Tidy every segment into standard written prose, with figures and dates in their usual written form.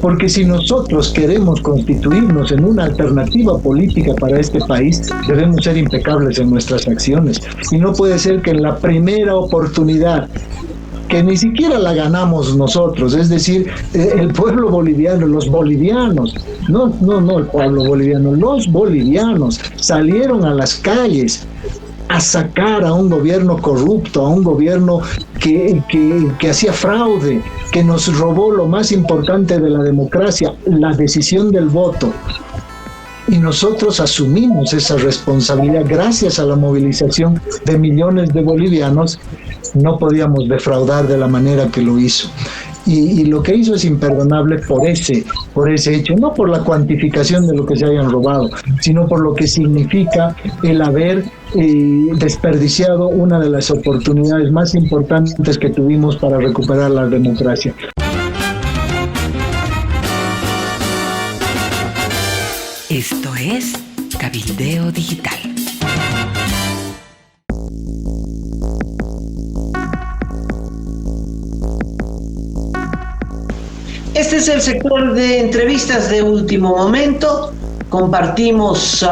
porque si nosotros queremos constituirnos en una alternativa política para este país, debemos ser impecables en nuestras acciones. Y no puede ser que en la primera oportunidad, que ni siquiera la ganamos nosotros, es decir, el pueblo boliviano, los bolivianos, no el pueblo boliviano, los bolivianos salieron a las calles a sacar a un gobierno corrupto, a un gobierno que hacía fraude, que nos robó lo más importante de la democracia, la decisión del voto. Y nosotros asumimos esa responsabilidad gracias a la movilización de millones de bolivianos. No podíamos defraudar de la manera que lo hizo. Y lo que hizo es imperdonable por ese hecho, no por la cuantificación de lo que se hayan robado, sino por lo que significa el haber desperdiciado una de las oportunidades más importantes que tuvimos para recuperar la democracia. Esto es Cabildeo Digital. Este es el sector de entrevistas de último momento. Compartimos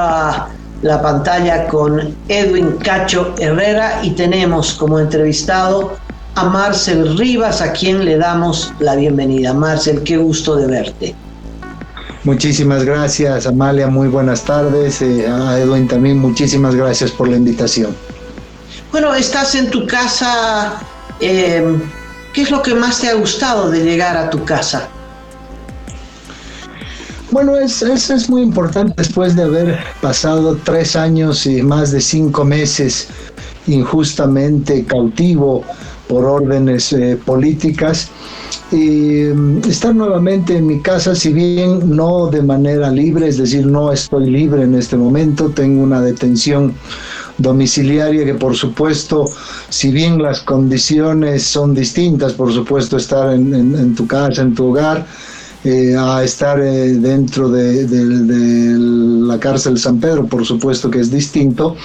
la pantalla con Edwin Cacho Herrera y tenemos como entrevistado a Marcel Rivas, a quien le damos la bienvenida. Marcel, qué gusto de verte. Muchísimas gracias, Amalia, muy buenas tardes. A Edwin también, muchísimas gracias por la invitación. Bueno, estás en tu casa. ¿Qué es lo que más te ha gustado de llegar a tu casa? Bueno, es muy importante después de haber pasado 3 años y más de 5 meses injustamente cautivo por órdenes políticas, y estar nuevamente en mi casa, si bien no de manera libre, es decir, no estoy libre en este momento, tengo una detención domiciliaria que, por supuesto, si bien las condiciones son distintas, por supuesto, estar en tu casa, en tu hogar, a estar dentro de la cárcel San Pedro, por supuesto que es distinto,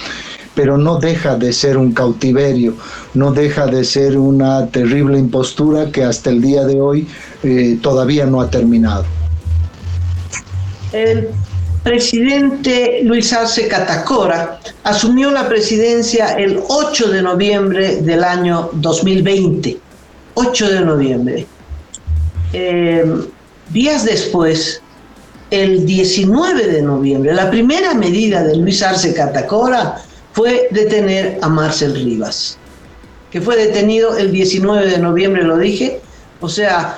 pero no deja de ser un cautiverio, no deja de ser una terrible impostura que hasta el día de hoy todavía no ha terminado. El presidente Luis Arce Catacora asumió la presidencia el 8 de noviembre del año 2020. 8 de noviembre. Días después, el 19 de noviembre, la primera medida de Luis Arce Catacora fue detener a Marcel Rivas, que fue detenido el 19 de noviembre, lo dije. O sea,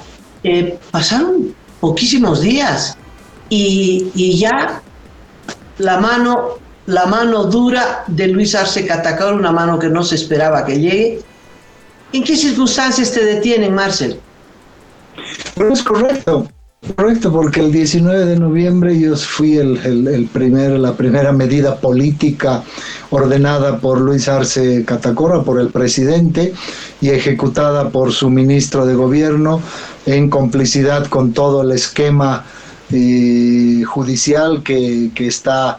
pasaron poquísimos días y ya la mano dura de Luis Arce Catacora, una mano que no se esperaba que llegue. ¿En qué circunstancias te detienen, Marcel? Bueno, es correcto, porque el 19 de noviembre yo fui la primera medida política ordenada por Luis Arce Catacora, por el presidente, y ejecutada por su ministro de gobierno en complicidad con todo el esquema judicial que está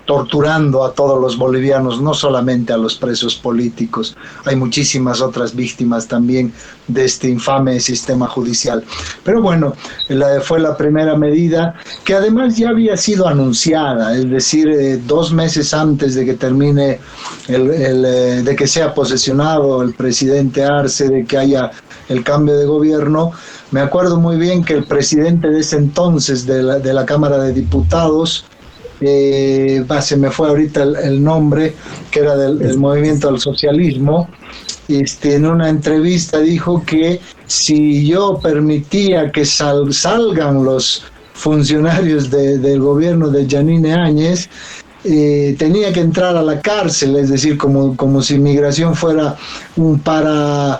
torturando a todos los bolivianos, no solamente a los presos políticos. Hay muchísimas otras víctimas también de este infame sistema judicial. Pero bueno, fue la primera medida que además ya había sido anunciada, es decir, 2 meses antes de que termine, de que sea posesionado el presidente Arce, de que haya el cambio de gobierno. Me acuerdo muy bien que el presidente de ese entonces de la Cámara de Diputados, se me fue ahorita el nombre, que era del Movimiento al Socialismo, en una entrevista dijo que si yo permitía que salgan los funcionarios del gobierno de Yanine Áñez, tenía que entrar a la cárcel, es decir, como si migración fuera una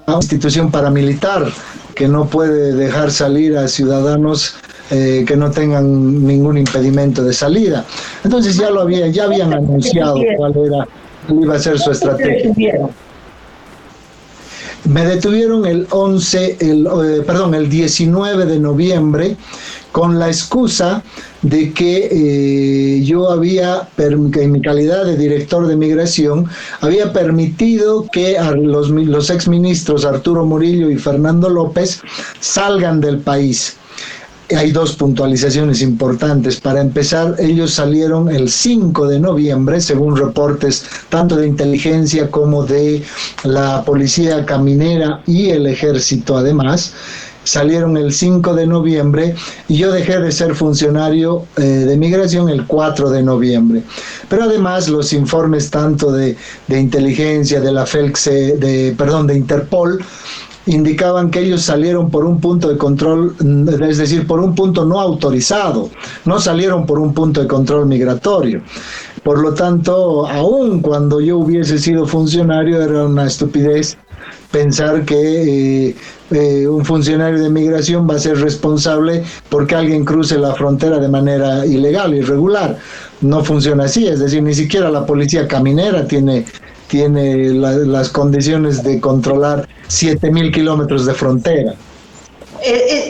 institución paramilitar que no puede dejar salir a ciudadanos que no tengan ningún impedimento de salida. Entonces ya habían anunciado cuál iba a ser su estrategia. Me detuvieron el 19 de noviembre con la excusa de que yo había, en mi calidad de director de migración, había permitido que a los exministros Arturo Murillo y Fernando López salgan del país. Hay dos puntualizaciones importantes. Para empezar, ellos salieron el 5 de noviembre, según reportes tanto de inteligencia como de la policía caminera y el ejército además. Salieron el 5 de noviembre y yo dejé de ser funcionario de migración el 4 de noviembre. Pero además los informes tanto de inteligencia, de la FELCSE, de Interpol, indicaban que ellos salieron por un punto de control, es decir, por un punto no autorizado, no salieron por un punto de control migratorio. Por lo tanto, aun cuando yo hubiese sido funcionario, era una estupidez pensar que un funcionario de migración va a ser responsable porque alguien cruce la frontera de manera ilegal, irregular. No funciona así, es decir, ni siquiera la policía caminera tiene las condiciones de controlar 7.000 kilómetros de frontera.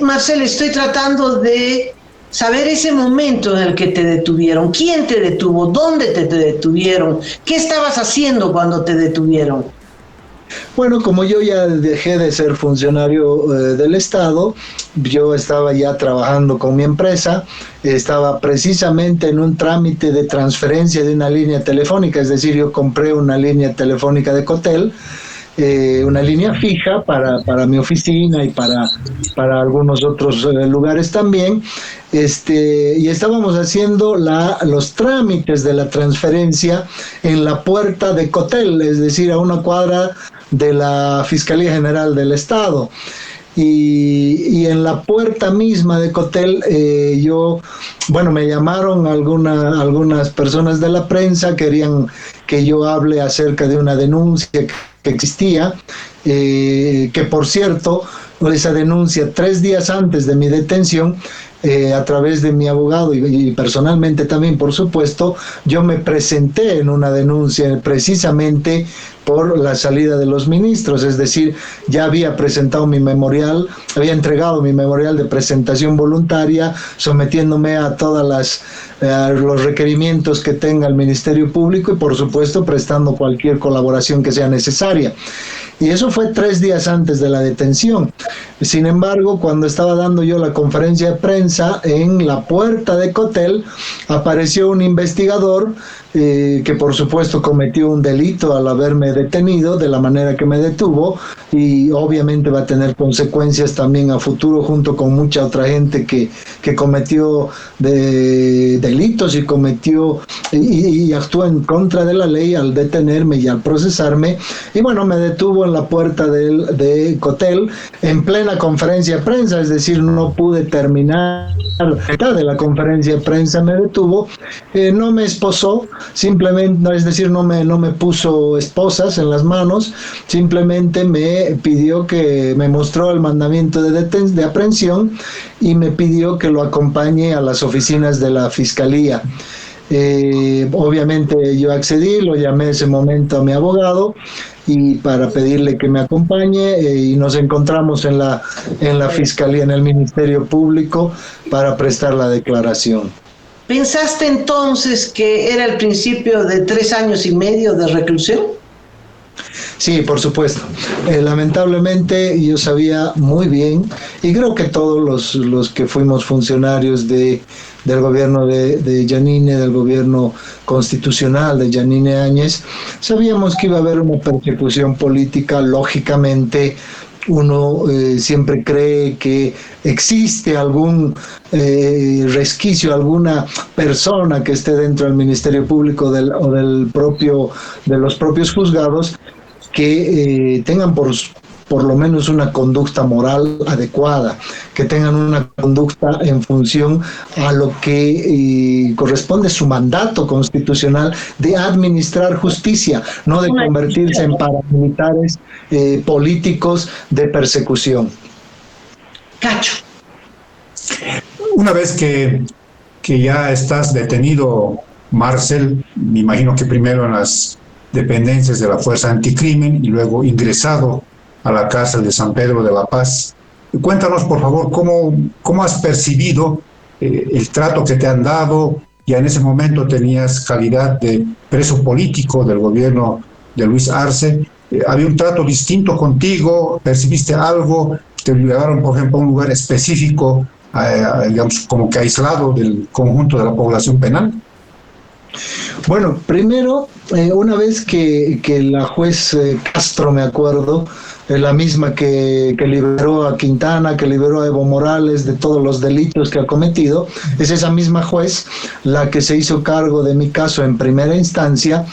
Marcel, estoy tratando de saber ese momento en el que te detuvieron. ¿Quién te detuvo? ¿Dónde te detuvieron? ¿Qué estabas haciendo cuando te detuvieron? Bueno, como yo ya dejé de ser funcionario del Estado, yo estaba ya trabajando con mi empresa, estaba precisamente en un trámite de transferencia de una línea telefónica, es decir, yo compré una línea telefónica de Cotel, una línea fija para mi oficina y para algunos otros lugares también, y estábamos haciendo los trámites de la transferencia en la puerta de Cotel, es decir, a una cuadra de la Fiscalía General del Estado. Y en la puerta misma de Cotel, me llamaron algunas personas de la prensa, querían que yo hable acerca de una denuncia que existía, que por cierto, esa denuncia 3 días antes de mi detención, a través de mi abogado y personalmente también, por supuesto, yo me presenté en una denuncia precisamente por la salida de los ministros, es decir, ya había presentado mi memorial, había entregado mi memorial de presentación voluntaria, sometiéndome a todos los requerimientos que tenga el Ministerio Público y, por supuesto, prestando cualquier colaboración que sea necesaria. Y eso fue 3 días antes de la detención. Sin embargo, cuando estaba dando yo la conferencia de prensa, en la puerta de Cotel apareció un investigador que por supuesto cometió un delito al haberme detenido de la manera que me detuvo, y obviamente va a tener consecuencias también a futuro junto con mucha otra gente que cometió delitos y actuó en contra de la ley al detenerme y al procesarme. Y bueno, me detuvo en la puerta de Cotel en plena conferencia de prensa, es decir, no pude terminar la mitad de la conferencia de prensa, me detuvo, no me esposó, simplemente, es decir, no me puso esposas en las manos, simplemente me pidió me mostró el mandamiento de aprehensión y me pidió que lo acompañe a las oficinas de la Fiscalía. Obviamente yo accedí, lo llamé en ese momento a mi abogado y para pedirle que me acompañe, y nos encontramos en la Fiscalía, en el Ministerio Público, para prestar la declaración. ¿Pensaste entonces que era el principio de 3 años y medio de reclusión? Sí, por supuesto. Lamentablemente yo sabía muy bien, y creo que todos los que fuimos funcionarios del gobierno de Yanine, del gobierno constitucional de Yanine Áñez, sabíamos que iba a haber una persecución política. Lógicamente, uno siempre cree que existe algún resquicio, alguna persona que esté dentro del Ministerio Público o de los propios juzgados que tengan por lo menos una conducta moral adecuada, que tengan una conducta en función a lo que corresponde su mandato constitucional de administrar justicia, no de convertirse en paramilitares políticos de persecución. Cacho. Una vez que ya estás detenido, Marcel, me imagino que primero en las dependencias de la Fuerza Anticrimen y luego ingresado a la cárcel de San Pedro de la Paz. Cuéntanos, por favor, cómo has percibido el trato que te han dado. Ya en ese momento tenías calidad de preso político del gobierno de Luis Arce. ¿Había un trato distinto contigo? ¿Percibiste algo? ¿Te llevaron, por ejemplo, a un lugar específico, digamos, como que aislado del conjunto de la población penal? Bueno, primero, una vez que la juez Castro, me acuerdo, la misma que liberó a Quintana, que liberó a Evo Morales de todos los delitos que ha cometido, es esa misma juez la que se hizo cargo de mi caso en primera instancia.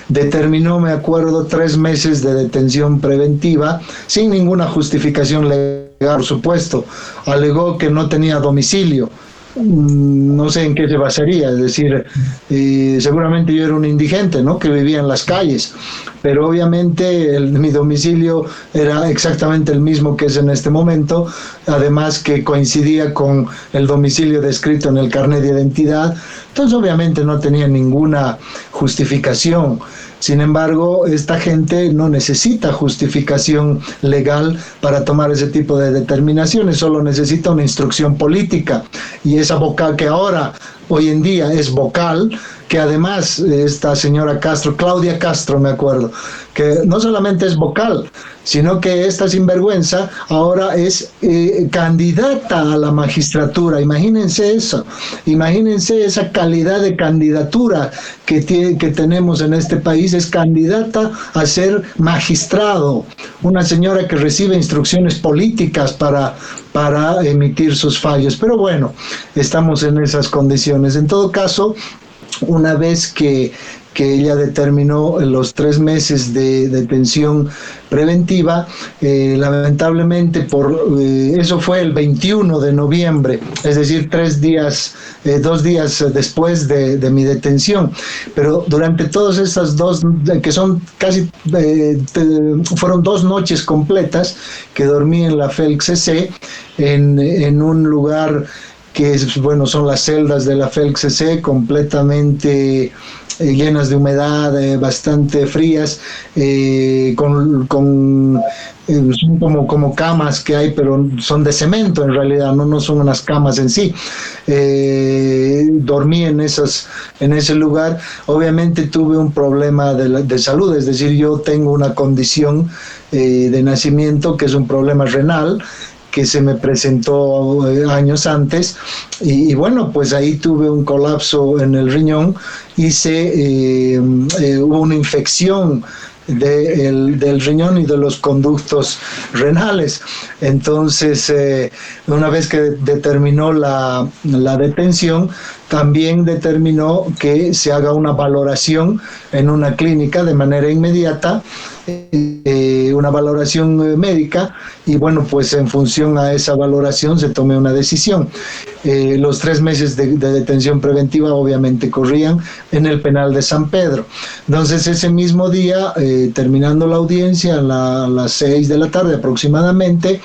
Determinó, me acuerdo, 3 meses de detención preventiva sin ninguna justificación legal, por supuesto. Alegó que no tenía domicilio. No sé en qué se basaría, es decir, seguramente yo era un indigente, ¿no?, que vivía en las calles, pero obviamente mi domicilio era exactamente el mismo que es en este momento, además que coincidía con el domicilio descrito en el carnet de identidad, entonces obviamente no tenía ninguna justificación. Sin embargo, esta gente no necesita justificación legal para tomar ese tipo de determinaciones, solo necesita una instrucción política. Y esa vocal que ahora, hoy en día, es vocal, que además esta señora Castro, Claudia Castro, me acuerdo, que no solamente es vocal, sino que esta sinvergüenza ahora es candidata a la magistratura. Imagínense eso, imagínense esa calidad de candidatura que tenemos en este país. Es candidata a ser magistrado, una señora que recibe instrucciones políticas para emitir sus fallos. Pero bueno, estamos en esas condiciones. En todo caso, una vez que ella determinó los 3 meses de detención preventiva, lamentablemente eso fue el 21 de noviembre, es decir, 2 días después de mi detención. Pero durante todas esas que son casi, fueron 2 noches completas que dormí en la FELC-CC, en un lugar que son las celdas de la FELC-CC, completamente llenas de humedad, bastante frías, son como camas que hay, pero son de cemento en realidad, no son unas camas en sí. Dormí en ese lugar. Obviamente tuve un problema de salud, es decir, yo tengo una condición de nacimiento que es un problema renal, que se me presentó años antes, y bueno, pues ahí tuve un colapso en el riñón, hubo una infección del riñón y de los conductos renales. Entonces, una vez que determinó la detención, también determinó que se haga una valoración en una clínica de manera inmediata, una valoración médica, y bueno, pues en función a esa valoración se tomó una decisión. Los 3 meses de detención preventiva obviamente corrían en el penal de San Pedro. Entonces, ese mismo día, terminando la audiencia a las 6 de la tarde aproximadamente,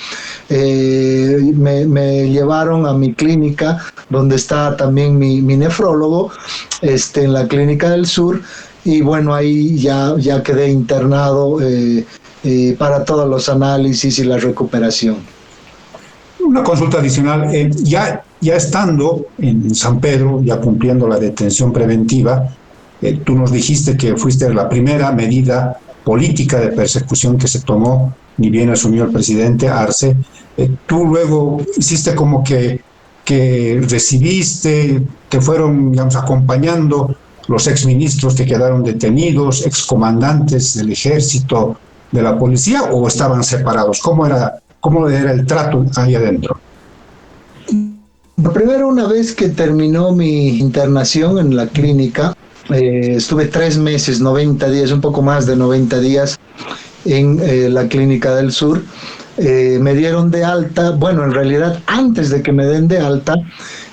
me llevaron a mi clínica, donde está también mi nefrólogo, en la Clínica del Sur, y bueno, ahí ya quedé internado para todos los análisis y la recuperación. Una consulta adicional, ya estando en San Pedro, ya cumpliendo la detención preventiva, tú nos dijiste que fuiste la primera medida política de persecución que se tomó, ni bien asumió el presidente Arce. Tú luego hiciste como que recibiste, te fueron, digamos, acompañando los exministros que quedaron detenidos, excomandantes del ejército, de la policía, o estaban separados. ¿Cómo era el trato ahí adentro? Primero, una vez que terminó mi internación en la clínica, estuve 3 meses, 90 días, un poco más de 90 días en la Clínica del Sur. Me dieron de alta, bueno, en realidad antes de que me den de alta,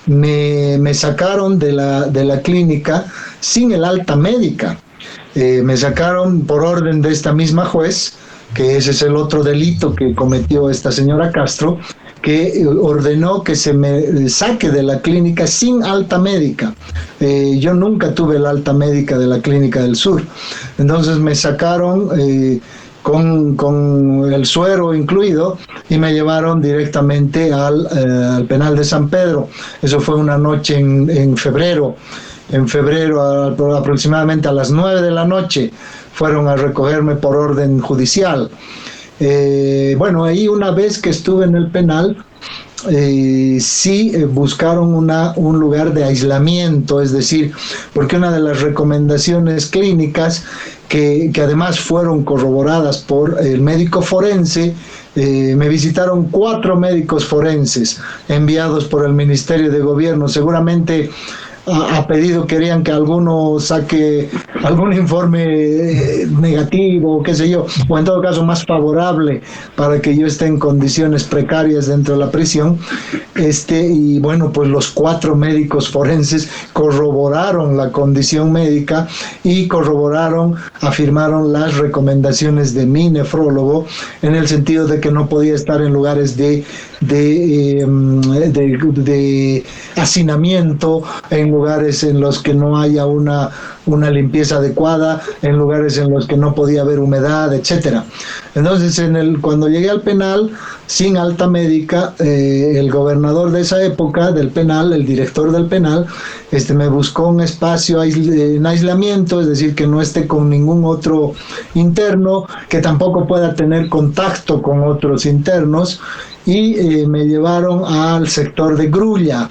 me sacaron de la clínica sin el alta médica. Me sacaron por orden de esta misma juez, que ese es el otro delito que cometió esta señora Castro, que ordenó que se me saque de la clínica sin alta médica. Yo nunca tuve la alta médica de la Clínica del Sur. Entonces me sacaron con el suero incluido, y me llevaron directamente al penal de San Pedro. Eso fue una noche en febrero. En febrero, aproximadamente a las 9 de la noche, fueron a recogerme por orden judicial. Bueno, ahí una vez que estuve en el penal, buscaron un lugar de aislamiento, es decir, porque una de las recomendaciones clínicas que además fueron corroboradas por el médico forense, me visitaron 4 médicos forenses enviados por el Ministerio de Gobierno, seguramente a pedido querían que alguno saque algún informe negativo, qué sé yo, o en todo caso más favorable para que yo esté en condiciones precarias dentro de la prisión. Y bueno, pues los 4 médicos forenses corroboraron la condición médica y afirmaron las recomendaciones de mi nefrólogo, en el sentido de que no podía estar en lugares de hacinamiento, en lugares en los que no haya una limpieza adecuada, en lugares en los que no podía haber humedad, etcétera. Entonces, cuando llegué al penal, sin alta médica, el gobernador de esa época del penal, el director del penal, me buscó un espacio en aislamiento, es decir, que no esté con ningún otro interno, que tampoco pueda tener contacto con otros internos, y me llevaron al sector de Grulla.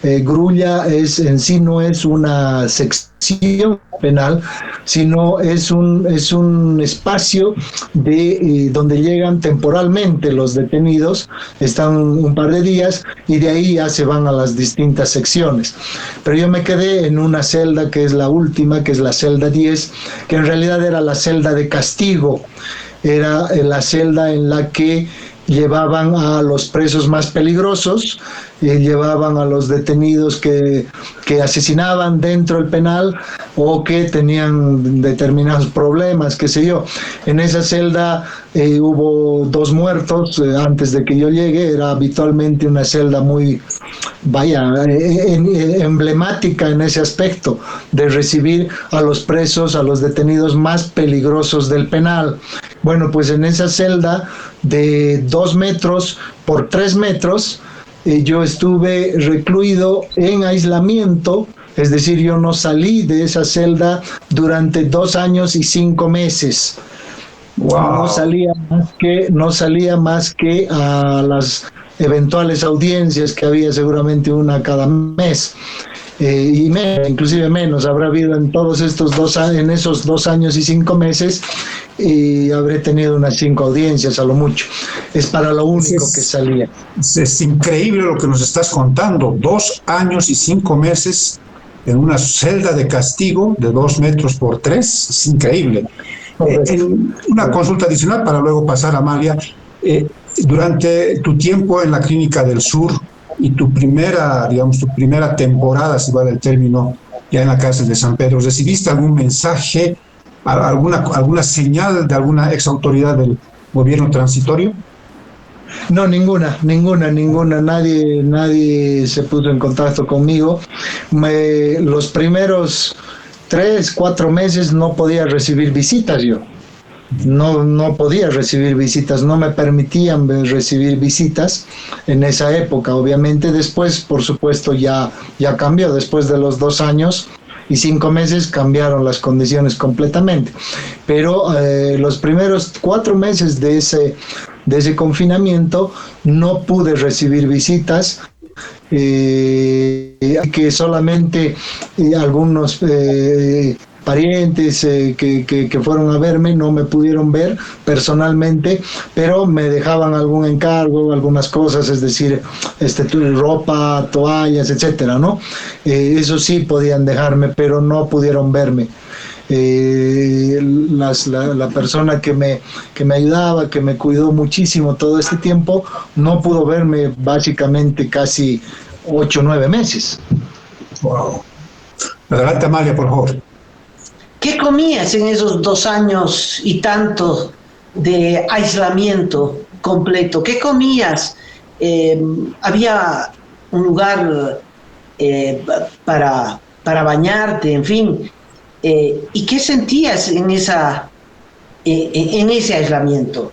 Grulla en sí no es una sección penal, sino es un espacio donde llegan temporalmente los detenidos, están un par de días y de ahí ya se van a las distintas secciones. Pero yo me quedé en una celda que es la última, que es la celda 10, que en realidad era la celda de castigo, era la celda en la que llevaban a los presos más peligrosos, llevaban a los detenidos que asesinaban dentro del penal o que tenían determinados problemas, qué sé yo. En esa celda hubo 2 muertos antes de que yo llegue. Era habitualmente una celda muy, emblemática en ese aspecto, de recibir a los presos, a los detenidos más peligrosos del penal. Bueno, pues en esa celda de 2 metros por 3 metros, yo estuve recluido en aislamiento, es decir, yo no salí de esa celda durante 2 años y 5 meses. Wow. No salía más que a las eventuales audiencias, que había seguramente una cada mes. Inclusive menos habrá habido en todos estos en esos 2 años y 5 meses, y habré tenido unas 5 audiencias a lo mucho. Es para lo único que salía. Es increíble lo que nos estás contando. 2 años y 5 meses en una celda de castigo de 2 metros por 3, es increíble. Una consulta adicional para luego pasar a Amalia. Durante tu tiempo en la Clínica del Sur y tu primera temporada, si vale el término, ya en la cárcel de San Pedro, ¿recibiste algún mensaje, alguna señal de alguna exautoridad del gobierno transitorio? No, ninguna. Nadie se puso en contacto conmigo. Los primeros 3-4 meses no podía recibir visitas yo. No podía recibir visitas, no me permitían recibir visitas en esa época. Obviamente después, por supuesto, ya cambió. Después de los 2 años y 5 meses cambiaron las condiciones completamente. Pero los primeros 4 meses de ese confinamiento no pude recibir visitas, que solamente algunos parientes que fueron a verme no me pudieron ver personalmente, pero me dejaban algún encargo, algunas cosas, es decir, ropa, toallas, etcétera, ¿no? Eso sí podían dejarme, pero no pudieron verme. La persona que me ayudaba, que me cuidó muchísimo todo este tiempo, no pudo verme básicamente casi 8 o 9 meses. Wow. Adelante, Amalia, por favor. ¿Qué comías en esos 2 años y tanto de aislamiento completo? ¿Qué comías? ¿Había un lugar para bañarte, en fin? ¿Y qué sentías en esa en ese aislamiento?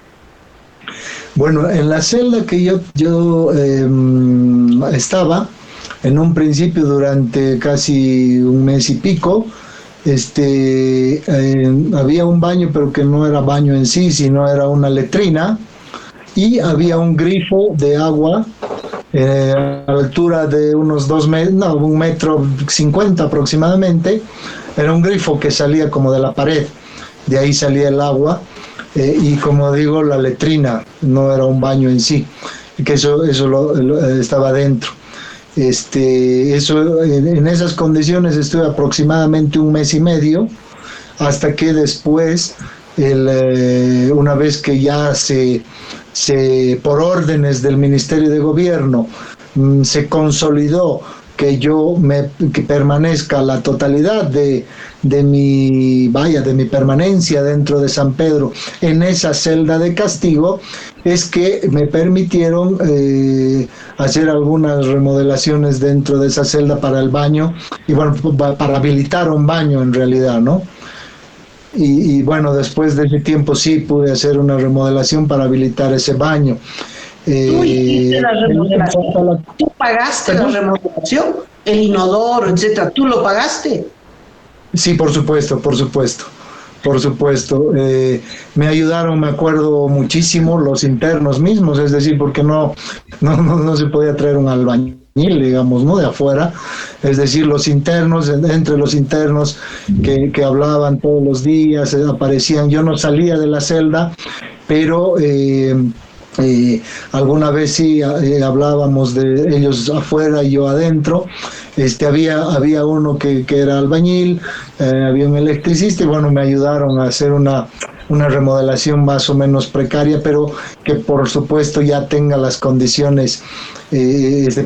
Bueno, en la celda que yo estaba, en un principio durante casi un mes y pico, había un baño, pero que no era baño en sí, sino era una letrina, y había un grifo de agua a la altura de unos 1,50 m aproximadamente. Era un grifo que salía como de la pared, de ahí salía el agua, y como digo, la letrina, no era un baño en sí, que eso estaba dentro. En esas condiciones estuve aproximadamente un mes y medio, hasta que después, una vez que ya por órdenes del Ministerio de Gobierno, se consolidó que que permanezca la totalidad de mi permanencia dentro de San Pedro en esa celda de castigo, es que me permitieron hacer algunas remodelaciones dentro de esa celda para el baño, y bueno, para habilitar un baño en realidad, ¿no? Y bueno, después de ese tiempo sí pude hacer una remodelación para habilitar ese baño. ¿Tú hiciste la remodelación? ¿Tú pagaste la remodelación? El inodoro, etcétera, ¿tú lo pagaste? Sí, por supuesto. Me ayudaron, me acuerdo muchísimo, los internos mismos, es decir, porque no se podía traer un albañil, digamos, ¿no?, de afuera. Es decir, los internos, entre los internos que hablaban todos los días, aparecían. Yo no salía de la celda, pero alguna vez sí hablábamos de ellos afuera y yo adentro. Había uno que era albañil, había un electricista, y bueno, me ayudaron a hacer una remodelación más o menos precaria, pero que por supuesto ya tenga las condiciones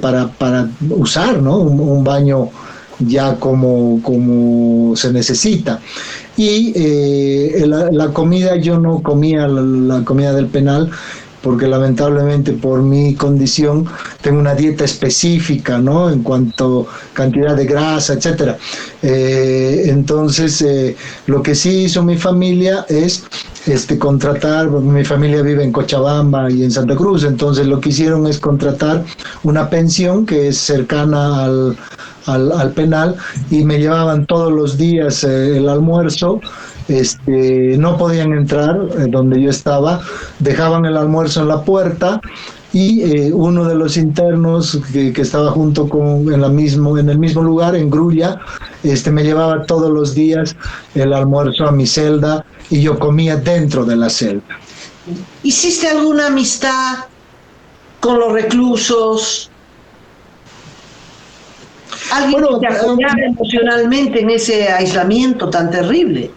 para usar, ¿no?, un baño ya como se necesita. Y la comida, yo no comía la comida del penal, porque lamentablemente por mi condición tengo una dieta específica, ¿no?, en cuanto a cantidad de grasa, etcétera. Entonces, lo que sí hizo mi familia es contratar, mi familia vive en Cochabamba y en Santa Cruz, entonces lo que hicieron es contratar una pensión que es cercana al penal, y me llevaban todos los días el almuerzo. No podían entrar donde yo estaba, dejaban el almuerzo en la puerta, y uno de los internos que estaba junto en el mismo lugar, en Grulla, me llevaba todos los días el almuerzo a mi celda, y yo comía dentro de la celda. ¿Hiciste alguna amistad con los reclusos? ¿Alguien que te apoyara emocionalmente en ese aislamiento tan terrible?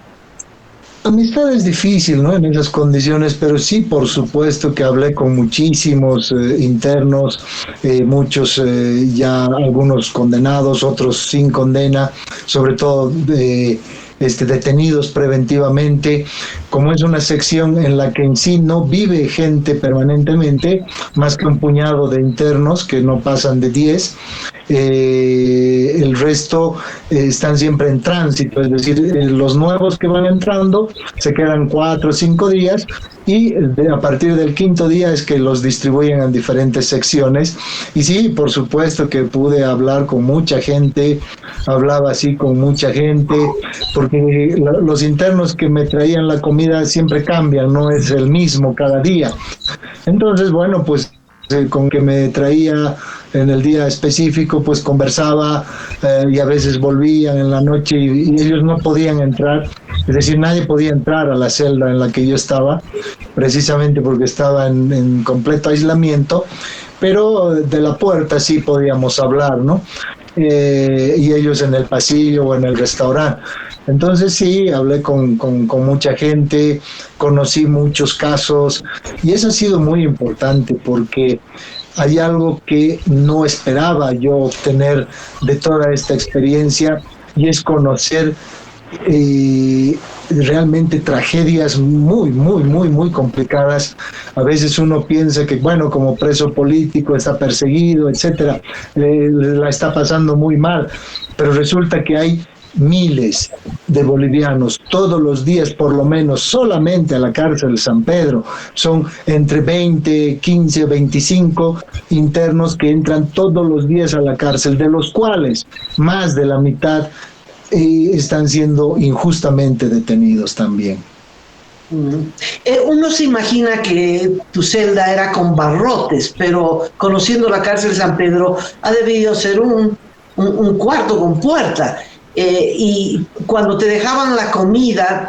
Amistad es difícil, ¿no?, en esas condiciones, pero sí, por supuesto que hablé con muchísimos internos, muchos ya, algunos condenados, otros sin condena, sobre todo detenidos preventivamente. Como es una sección en la que en sí no vive gente permanentemente, más que un puñado de internos que no pasan de 10, el resto están siempre en tránsito, es decir, los nuevos que van entrando se quedan 4 o 5 días, y a partir del 5.º día es que los distribuyen en diferentes secciones. Y sí, por supuesto que pude hablar con mucha gente, hablaba así con mucha gente, porque los internos que me traían la comida siempre cambian, no es el mismo cada día. Entonces, bueno, pues con que me traía en el día específico, pues conversaba, y a veces volvían en la noche, y ellos no podían entrar, es decir, nadie podía entrar a la celda en la que yo estaba, precisamente porque estaba en completo aislamiento, pero de la puerta sí podíamos hablar, ¿no? Y ellos en el pasillo o en el restaurante. Entonces sí, hablé con mucha gente, conocí muchos casos, y eso ha sido muy importante, porque hay algo que no esperaba yo obtener de toda esta experiencia, y es conocer realmente tragedias muy complicadas. A veces uno piensa que, bueno, como preso político está perseguido, etcétera, la está pasando muy mal, pero resulta que hay miles de bolivianos todos los días, por lo menos, solamente a la cárcel de San Pedro. Son entre 20, 15, 25 internos que entran todos los días a la cárcel, de los cuales más de la mitad están siendo injustamente detenidos también. Uno se imagina que tu celda era con barrotes, pero conociendo la cárcel de San Pedro, ha debido ser un cuarto con puerta. Y cuando te dejaban la comida,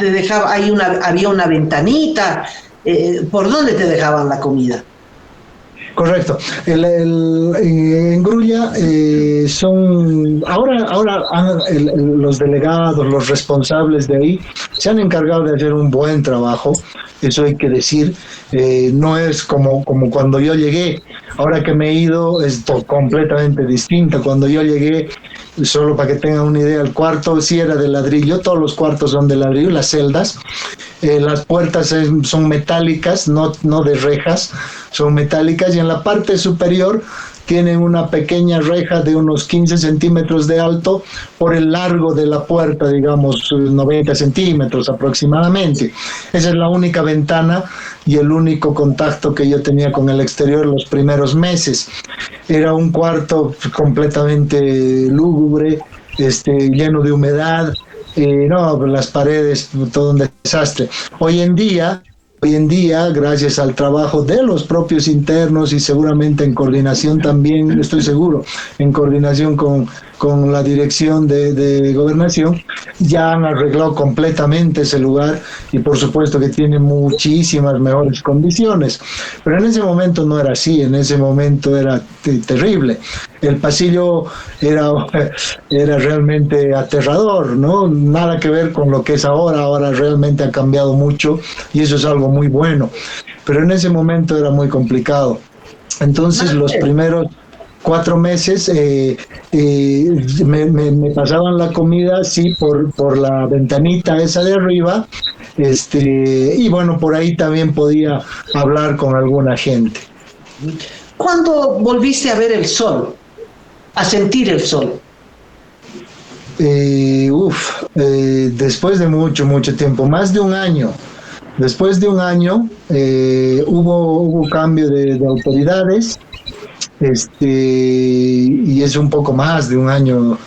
había una ventanita. ¿Por dónde te dejaban la comida? Correcto. En Grulla ahora los delegados, los responsables de ahí, se han encargado de hacer un buen trabajo, eso hay que decir. No es como cuando yo llegué. Ahora que me he ido es completamente distinta. Cuando yo llegué, solo para que tengan una idea, el cuarto sí era de ladrillo, todos los cuartos son de ladrillo, las celdas. Las puertas son metálicas, no de rejas, son metálicas, y en la parte superior tienen una pequeña reja de unos 15 centímetros de alto por el largo de la puerta, digamos 90 centímetros aproximadamente. Esa es la única ventana y el único contacto que yo tenía con el exterior los primeros meses. Era un cuarto completamente lúgubre, lleno de humedad. Las paredes, todo un desastre. Hoy en día, gracias al trabajo de los propios internos y seguramente en coordinación también, estoy seguro, en coordinación con la dirección de gobernación, ya han arreglado completamente ese lugar y por supuesto que tiene muchísimas mejores condiciones. Pero en ese momento no era así, en ese momento era terrible. El pasillo era realmente aterrador, ¿no? Nada que ver con lo que es ahora realmente ha cambiado mucho y eso es algo muy bueno. Pero en ese momento era muy complicado. Entonces los primeros 4 meses me pasaban la comida, sí, por la ventanita esa de arriba, y bueno, por ahí también podía hablar con alguna gente. ¿Cuándo volviste a ver el sol? A sentir el sol. Después de mucho tiempo, más de un año. Después de un año hubo cambio de autoridades, y es un poco más de un año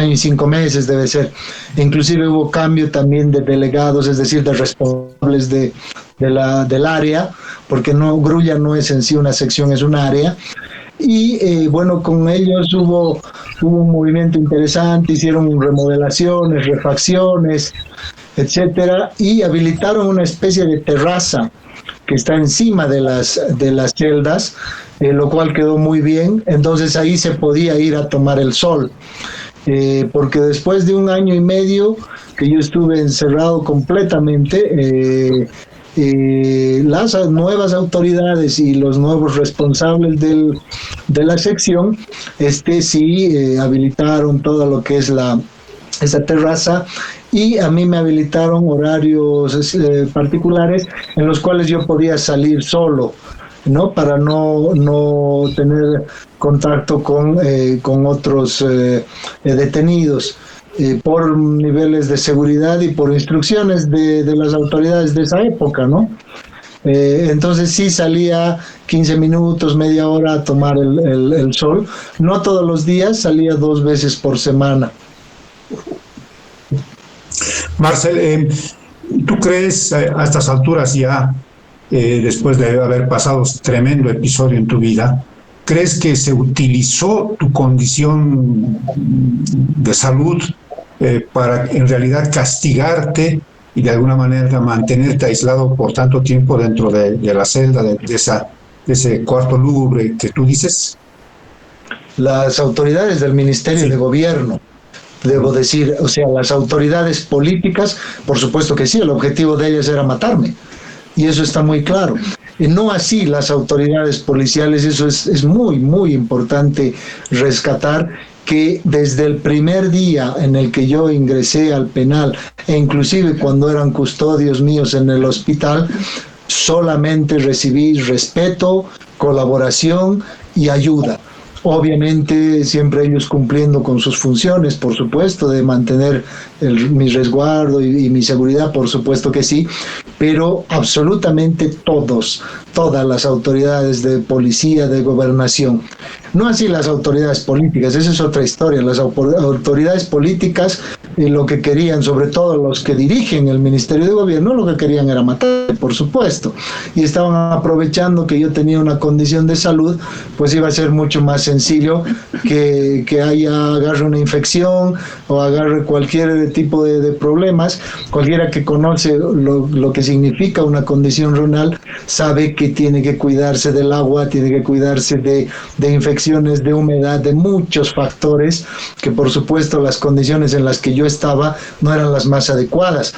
y 5 meses debe ser. Inclusive hubo cambio también de delegados, es decir, de responsables del área, porque Grulla no es en sí una sección, es un área. Y bueno, con ellos hubo un movimiento interesante, hicieron remodelaciones, refacciones, etcétera, y habilitaron una especie de terraza que está encima de las celdas, lo cual quedó muy bien. Entonces ahí se podía ir a tomar el sol, porque después de un año y medio que yo estuve encerrado completamente, las nuevas autoridades y los nuevos responsables de la sección sí habilitaron todo lo que es esa terraza, y a mí me habilitaron horarios particulares en los cuales yo podía salir solo, ¿no? Para no tener contacto con otros detenidos, por niveles de seguridad y por instrucciones de las autoridades de esa época, ¿no? Entonces sí salía 15 minutos, media hora a tomar el sol. No todos los días, salía 2 veces por semana. Marcel, ¿tú crees a estas alturas ya, después de haber pasado este tremendo episodio en tu vida, crees que se utilizó tu condición de salud para en realidad castigarte y de alguna manera mantenerte aislado por tanto tiempo dentro de la celda, de ese cuarto lúgubre que tú dices? Las autoridades del Ministerio de Gobierno, debo decir, o sea, las autoridades políticas, por supuesto que sí, el objetivo de ellas era matarme, y eso está muy claro. Y no así las autoridades policiales, eso es muy, muy importante rescatar, que desde el primer día en el que yo ingresé al penal, e inclusive cuando eran custodios míos en el hospital, solamente recibí respeto, colaboración y ayuda. Obviamente siempre ellos cumpliendo con sus funciones, por supuesto, de mantener mi resguardo y mi seguridad, por supuesto que sí, pero absolutamente todas las autoridades de policía, de gobernación, no así las autoridades políticas, esa es otra historia. Las autoridades políticas lo que querían, sobre todo los que dirigen el Ministerio de Gobierno, lo que querían era matar, por supuesto, y estaban aprovechando que yo tenía una condición de salud, pues iba a ser mucho más sencillo que agarre una infección o agarre cualquier tipo de problemas. Cualquiera que conoce lo que significa una condición renal sabe que tiene que cuidarse del agua, tiene que cuidarse de infecciones, de humedad, de muchos factores que por supuesto las condiciones en las que yo estaba no eran las más adecuadas.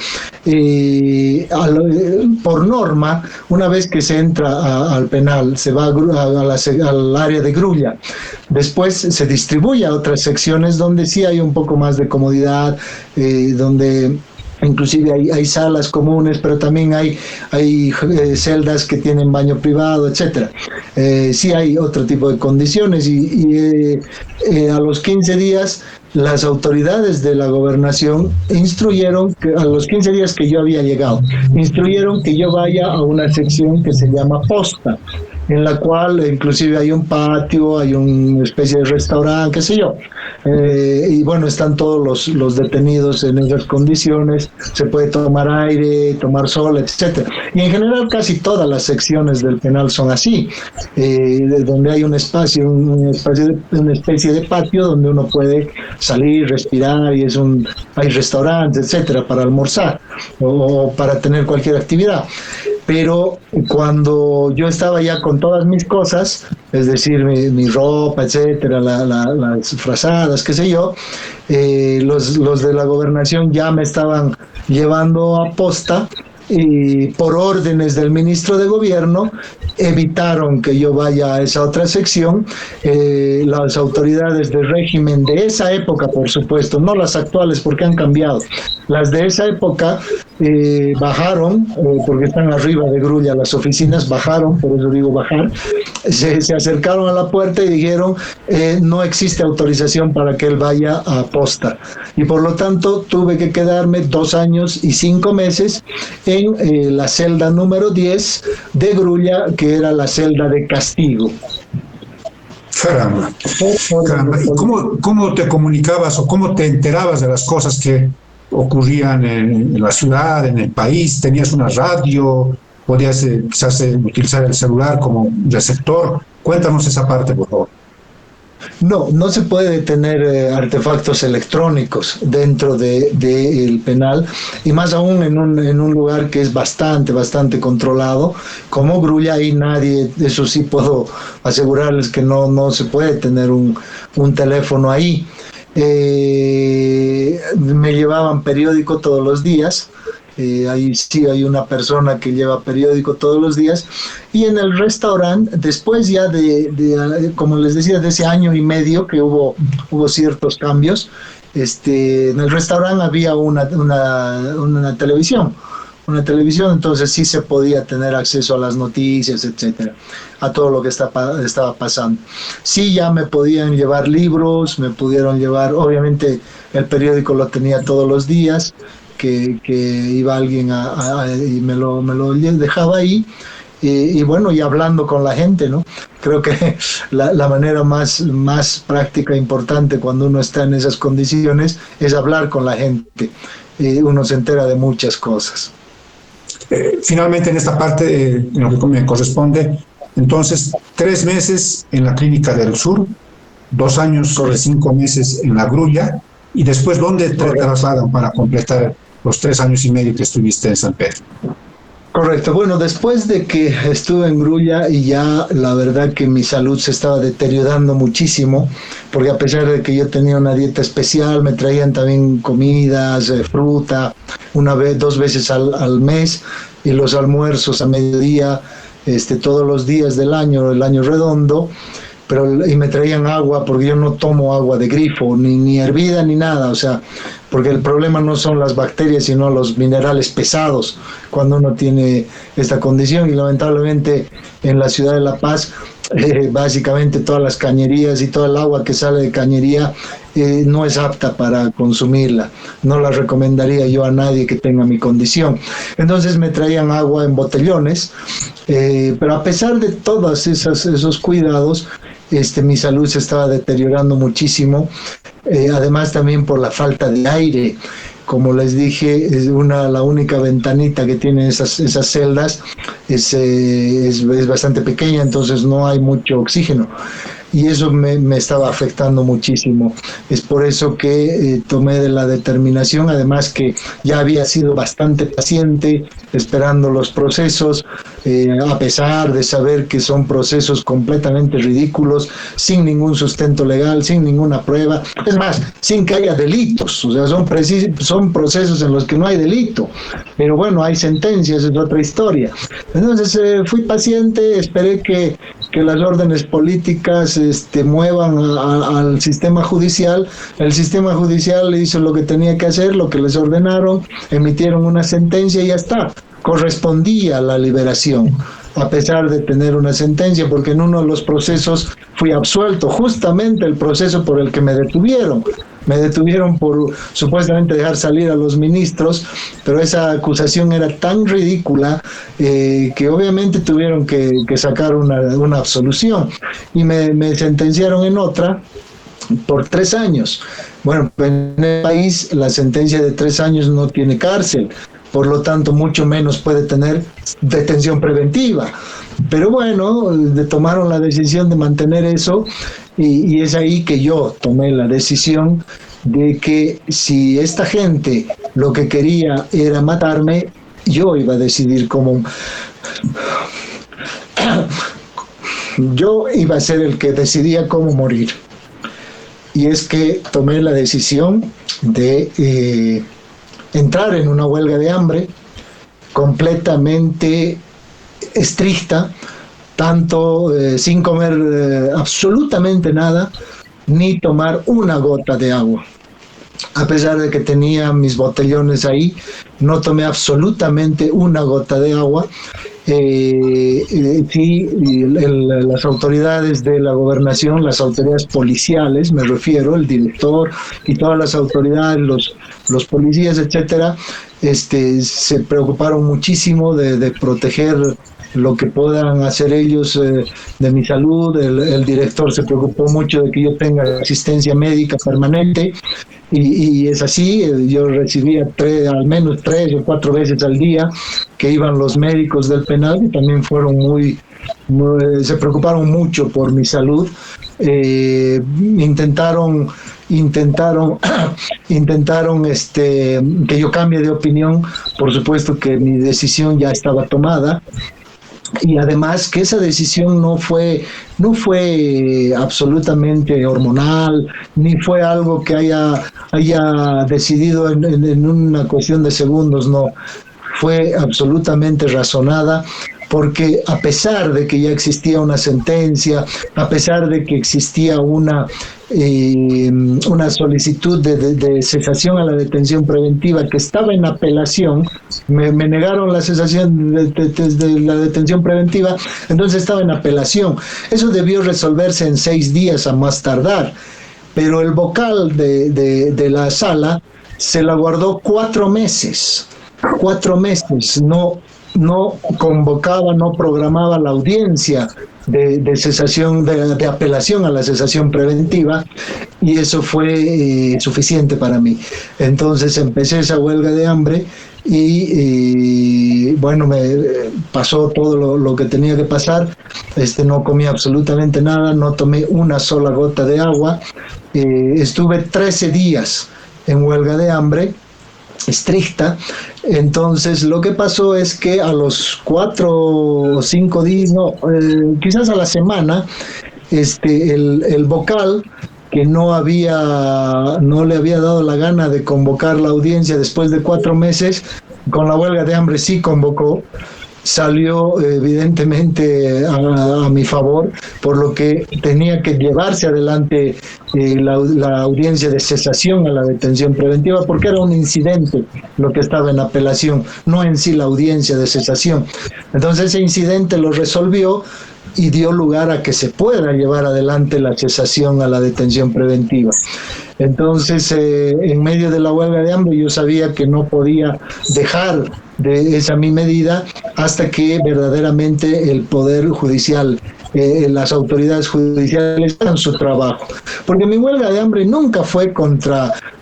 Por norma, una vez que se entra al penal, se va al área de grulla. Después se distribuye a otras secciones donde sí hay un poco más de comodidad, donde inclusive hay salas comunes, pero también hay celdas que tienen baño privado, etcétera. Sí hay otro tipo de condiciones y a los 15 días las autoridades de la gobernación instruyeron, a los 15 días que yo había llegado, instruyeron que yo vaya a una sección que se llama posta, en la cual inclusive hay un patio, hay una especie de restaurante, qué sé yo. Y bueno, están todos los detenidos en esas condiciones, se puede tomar aire, tomar sol, etcétera. Y en general casi todas las secciones del penal son así, donde hay un espacio, una especie de patio donde uno puede salir, respirar, y hay restaurantes, etcétera, para almorzar o para tener cualquier actividad. Pero cuando yo estaba ya con todas mis cosas, es decir, mi ropa, etcétera, las frazadas, qué sé yo, los de la gobernación ya me estaban llevando a posta y por órdenes del ministro de Gobierno evitaron que yo vaya a esa otra sección. Las autoridades del régimen de esa época, por supuesto, no las actuales porque han cambiado, las de esa época bajaron, porque están arriba de grulla las oficinas, bajaron, por eso digo bajar, se acercaron a la puerta y dijeron no existe autorización para que él vaya a posta, y por lo tanto tuve que quedarme 2 años y 5 meses en la celda número 10 de grulla, que era la celda de castigo. Caramba. ¿Y cómo te comunicabas o cómo te enterabas de las cosas que ocurrían en la ciudad, en el país? ¿Tenías una radio? ¿Podías quizás utilizar el celular como receptor? Cuéntanos esa parte, por favor. No se puede tener artefactos electrónicos dentro del penal, y más aún en un lugar que es bastante controlado como grulla. Ahí nadie, eso sí puedo asegurarles que no se puede tener un teléfono ahí. Me llevaban periódico todos los días. Ahí sí hay una persona que lleva periódico todos los días. Y en el restaurante, después ya como les decía, de ese año y medio que hubo ciertos cambios, en el restaurante había una televisión, entonces sí se podía tener acceso a las noticias, etcétera, a todo lo que estaba pasando. Sí, ya me podían llevar libros, me pudieron llevar, obviamente el periódico lo tenía todos los días, que iba alguien y me lo dejaba ahí, y bueno, y hablando con la gente, ¿no? Creo que la manera más práctica e importante cuando uno está en esas condiciones es hablar con la gente. Uno se entera de muchas cosas. Finalmente, en esta parte, en lo que me corresponde, entonces, 3 meses en la Clínica del Sur, 2 años y 5 meses en la grulla, y después, ¿dónde te trasladan para completar los 3 años y medio que estuviste en San Pedro? Correcto. Bueno, después de que estuve en grulla y ya la verdad que mi salud se estaba deteriorando muchísimo, porque a pesar de que yo tenía una dieta especial, me traían también comidas, fruta, 2 veces al mes, y los almuerzos a mediodía, todos los días del año, el año redondo. y me traían agua, porque yo no tomo agua de grifo, ni hervida ni nada, o sea, porque el problema no son las bacterias, sino los minerales pesados cuando uno tiene esta condición, y lamentablemente en la ciudad de La Paz, básicamente todas las cañerías y toda el agua que sale de cañería no es apta para consumirla. No la recomendaría yo a nadie que tenga mi condición. Entonces me traían agua en botellones, pero a pesar de todos esos cuidados, mi salud se estaba deteriorando muchísimo, además también por la falta de aire. Como les dije, la única ventanita que tienen esas celdas es bastante pequeña, entonces no hay mucho oxígeno. Y eso me estaba afectando muchísimo. Es por eso que tomé la determinación, además que ya había sido bastante paciente esperando los procesos, a pesar de saber que son procesos completamente ridículos, sin ningún sustento legal, sin ninguna prueba, es más, sin que haya delitos. O sea, son procesos en los que no hay delito, pero bueno, hay sentencias, es otra historia. Entonces fui paciente, esperé que las órdenes políticas muevan al sistema judicial. El sistema judicial hizo lo que tenía que hacer, lo que les ordenaron, emitieron una sentencia y ya está. Correspondía la liberación, a pesar de tener una sentencia, porque en uno de los procesos fui absuelto, justamente el proceso por el que me detuvieron. Me detuvieron por supuestamente dejar salir a los ministros, pero esa acusación era tan ridícula que obviamente tuvieron que sacar una absolución, y me sentenciaron en otra por 3 años. Bueno, en el país la sentencia de 3 años no tiene cárcel, por lo tanto mucho menos puede tener detención preventiva. Pero bueno, tomaron la decisión de mantener eso, y es ahí que yo tomé la decisión de que si esta gente lo que quería era matarme, yo iba a decidir cómo. Yo iba a ser el que decidía cómo morir. Y es que tomé la decisión de entrar en una huelga de hambre completamente estricta, tanto sin comer absolutamente nada, ni tomar una gota de agua. A pesar de que tenía mis botellones ahí, no tomé absolutamente una gota de agua. Sí, las autoridades de la gobernación, las autoridades policiales, me refiero, el director y todas las autoridades, los policías, etcétera, se preocuparon muchísimo de proteger lo que puedan hacer ellos de mi salud. El director se preocupó mucho de que yo tenga asistencia médica permanente, y es así. Yo recibía al menos 3 o 4 veces al día que iban los médicos del penal, que también fueron se preocuparon mucho por mi salud. Intentaron que yo cambie de opinión. Por supuesto que mi decisión ya estaba tomada, y además que esa decisión no fue absolutamente hormonal, ni fue algo que haya decidido en una cuestión de segundos. No, fue absolutamente razonada, porque a pesar de que ya existía una sentencia, a pesar de que existía una solicitud de cesación a la detención preventiva que estaba en apelación, me negaron la cesación de la detención preventiva, entonces estaba en apelación. Eso debió resolverse en 6 días a más tardar, pero el vocal de la sala se la guardó 4 meses. 4 meses, no convocaba, no programaba la audiencia de cesación, de apelación a la cesación preventiva, y eso fue suficiente para mí. Entonces empecé esa huelga de hambre, y bueno, me pasó todo lo que tenía que pasar. No comí absolutamente nada, no tomé una sola gota de agua. Estuve 13 días en huelga de hambre estricta. Entonces lo que pasó es que a los 4 o 5 días, quizás a la semana, el vocal, que no le había dado la gana de convocar la audiencia después de 4 meses, con la huelga de hambre sí convocó, salió evidentemente a mi favor, por lo que tenía que llevarse adelante la audiencia de cesación a la detención preventiva, porque era un incidente lo que estaba en apelación, no en sí la audiencia de cesación. Entonces ese incidente lo resolvió y dio lugar a que se pueda llevar adelante la cesación a la detención preventiva. Entonces, en medio de la huelga de hambre, yo sabía que no podía dejar de esa mi medida hasta que verdaderamente el Poder Judicial, las autoridades judiciales hagan su trabajo. Porque mi huelga de hambre nunca fue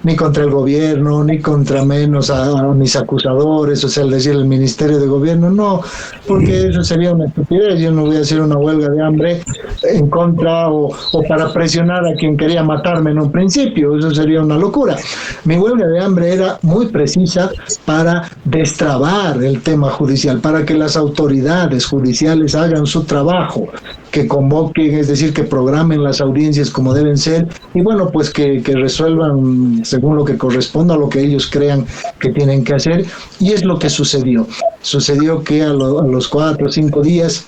ni contra el gobierno, ni contra menos a mis acusadores, o sea, es decir, el Ministerio de Gobierno, no, porque eso sería una estupidez. Yo no voy a hacer una huelga de hambre en contra o para presionar a quien quería matarme en un principio, eso sería una locura. Mi huelga de hambre era muy precisa para destrabar el tema judicial, para que las autoridades judiciales hagan su trabajo, que convoquen, es decir, que programen las audiencias como deben ser, y bueno, pues que resuelvan según lo que corresponda a lo que ellos crean que tienen que hacer, y es lo que sucedió. Sucedió que a los 4 o 5 días,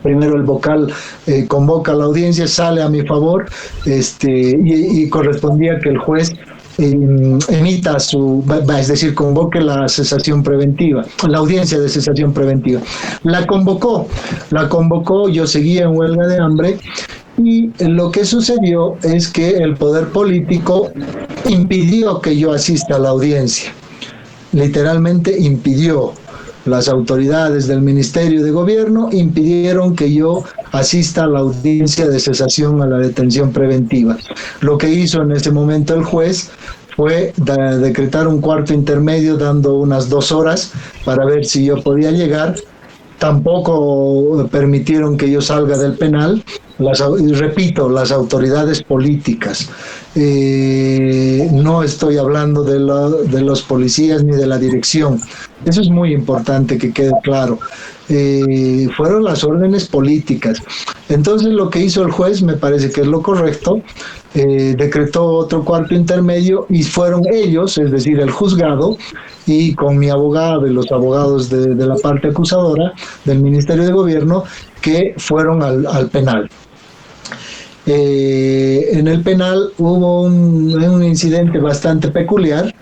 primero el vocal convoca a la audiencia, sale a mi favor, y correspondía que el juez emita es decir, convoque la cesación preventiva, la audiencia de cesación preventiva. La convocó, yo seguía en huelga de hambre, y lo que sucedió es que el poder político impidió que yo asista a la audiencia, literalmente impidió. Las autoridades del Ministerio de Gobierno impidieron que yo asista a la audiencia de cesación a la detención preventiva. Lo que hizo en ese momento el juez fue decretar un cuarto intermedio, dando unas 2 horas para ver si yo podía llegar. Tampoco permitieron que yo salga del penal. Repito, las autoridades políticas. No estoy hablando de los policías ni de la dirección. Eso es muy importante que quede claro. Fueron las órdenes políticas. Entonces lo que hizo el juez me parece que es lo correcto. Decretó otro cuarto intermedio y fueron ellos, es decir, el juzgado, y con mi abogado y los abogados de la parte acusadora del Ministerio de Gobierno, que fueron al penal. En el penal hubo un incidente bastante peculiar,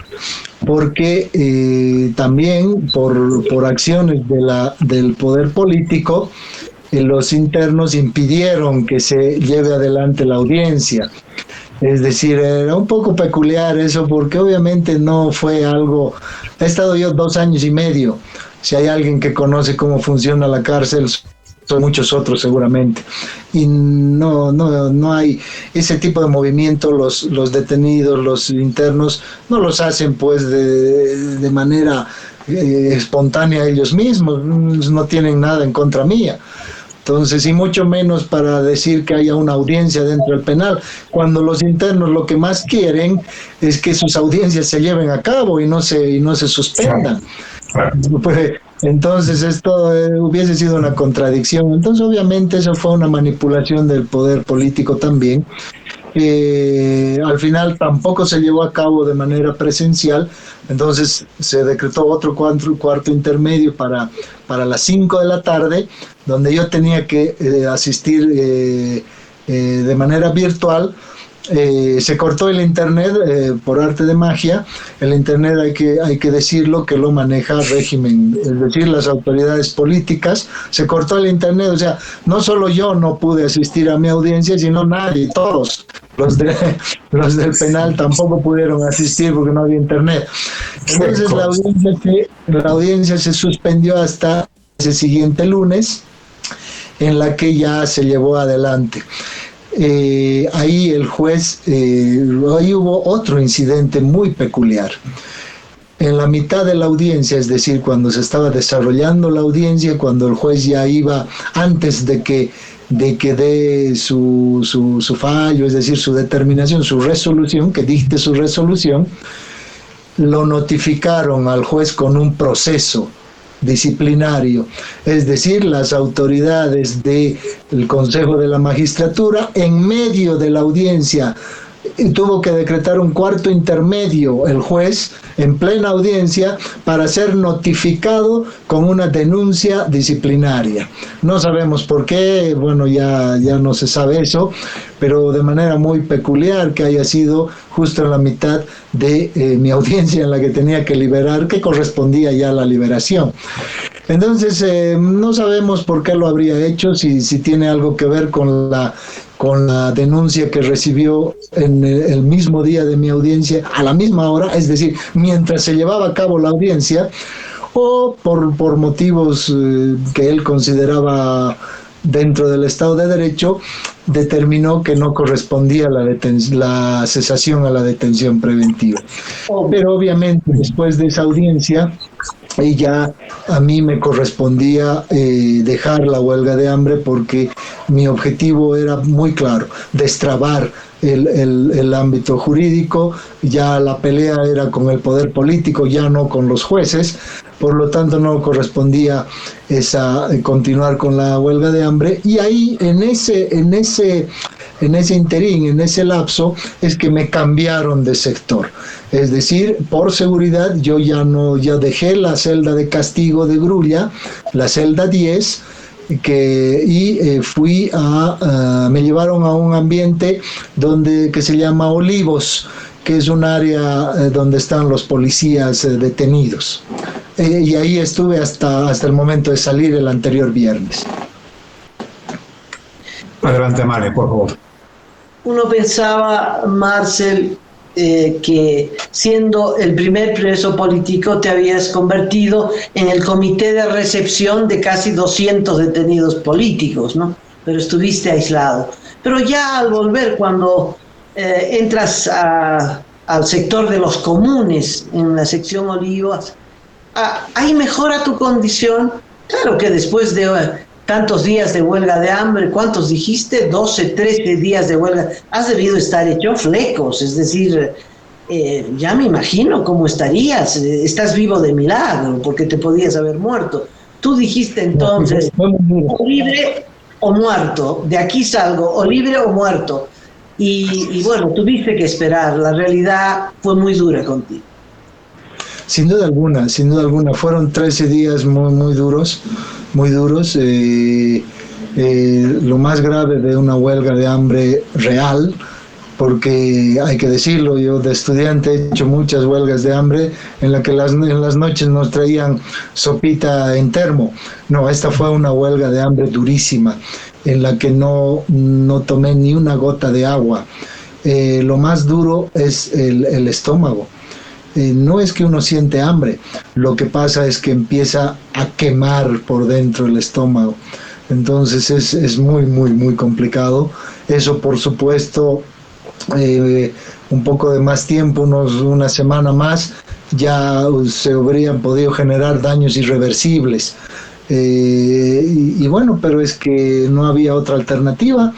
porque también por acciones del poder político, los internos impidieron que se lleve adelante la audiencia. Es decir, era un poco peculiar eso, porque obviamente no fue algo... He estado yo 2 años y medio. Si hay alguien que conoce cómo funciona la cárcel, son muchos otros seguramente. Y no hay ese tipo de movimiento. Los detenidos, los internos, no los hacen pues de manera espontánea ellos mismos. No tienen nada en contra mía. Entonces, y mucho menos para decir que haya una audiencia dentro del penal, cuando los internos lo que más quieren es que sus audiencias se lleven a cabo y no se suspendan. Pues, entonces esto hubiese sido una contradicción. Entonces, obviamente, eso fue una manipulación del poder político también. Al final tampoco se llevó a cabo de manera presencial, entonces se decretó otro cuarto intermedio para las 5 de la tarde, donde yo tenía que asistir de manera virtual. Se cortó el internet por arte de magia. El internet hay que decirlo que lo maneja el régimen, es decir, las autoridades políticas. Se cortó el internet, o sea, no solo yo no pude asistir a mi audiencia, sino nadie, todos. Los del penal tampoco pudieron asistir porque no había internet. Entonces la audiencia se suspendió hasta ese siguiente lunes, en la que ya se llevó adelante. Ahí el juez, ahí hubo otro incidente muy peculiar. En la mitad de la audiencia, es decir, cuando se estaba desarrollando la audiencia, cuando el juez ya iba, antes de que dé su fallo, es decir, su determinación, su resolución, que dicte su resolución, lo notificaron al juez con un proceso disciplinario, es decir, las autoridades del Consejo de la Magistratura, en medio de la audiencia, y tuvo que decretar un cuarto intermedio el juez en plena audiencia para ser notificado con una denuncia disciplinaria. No sabemos por qué, bueno, ya no se sabe eso, pero de manera muy peculiar que haya sido justo en la mitad de mi audiencia en la que tenía que liberar, que correspondía ya a la liberación. Entonces, no sabemos por qué lo habría hecho, si tiene algo que ver con la denuncia que recibió en el mismo día de mi audiencia, a la misma hora, es decir, mientras se llevaba a cabo la audiencia, o por motivos que él consideraba dentro del Estado de Derecho, determinó que no correspondía la cesación a la detención preventiva. Pero obviamente después de esa audiencia, ya a mí me correspondía dejar la huelga de hambre, porque mi objetivo era muy claro: destrabar el ámbito jurídico. Ya la pelea era con el poder político, ya no con los jueces. Por lo tanto, no correspondía continuar con la huelga de hambre. Y ahí, en ese interín, en ese lapso, es que me cambiaron de sector. Es decir, por seguridad, yo ya dejé la celda de castigo de Grulla, la celda 10, me llevaron a un ambiente que se llama Olivos, que es un área donde están los policías detenidos. Y ahí estuve hasta el momento de salir el anterior viernes. Adelante, Mane, por favor. Uno pensaba, Marcel, que siendo el primer preso político te habías convertido en el comité de recepción de casi 200 detenidos políticos, ¿no? Pero estuviste aislado. Pero ya al volver, cuando entras al sector de los comunes, en la sección Olivos, ahí mejora tu condición. Claro que después de tantos días de huelga de hambre, ¿cuántos dijiste? 12, 13 días de huelga. Has debido estar hecho flecos, es decir, ya me imagino cómo estarías. Estás vivo de milagro, porque te podías haber muerto. Tú dijiste entonces, o libre o muerto, de aquí salgo, o libre o muerto. Y bueno, tuviste que esperar, la realidad fue muy dura contigo. Sin duda alguna, fueron 13 días muy duros. Lo más grave de una huelga de hambre real, porque hay que decirlo, yo de estudiante he hecho muchas huelgas de hambre en las que en las noches nos traían sopita en termo. No, esta fue una huelga de hambre durísima, en la que no tomé ni una gota de agua. Lo más duro es el estómago. No es que uno siente hambre, lo que pasa es que empieza a quemar por dentro el estómago. Entonces es muy complicado. Eso, por supuesto, un poco de más tiempo, una semana más, ya se habrían podido generar daños irreversibles. Y bueno, pero es que no había otra alternativa,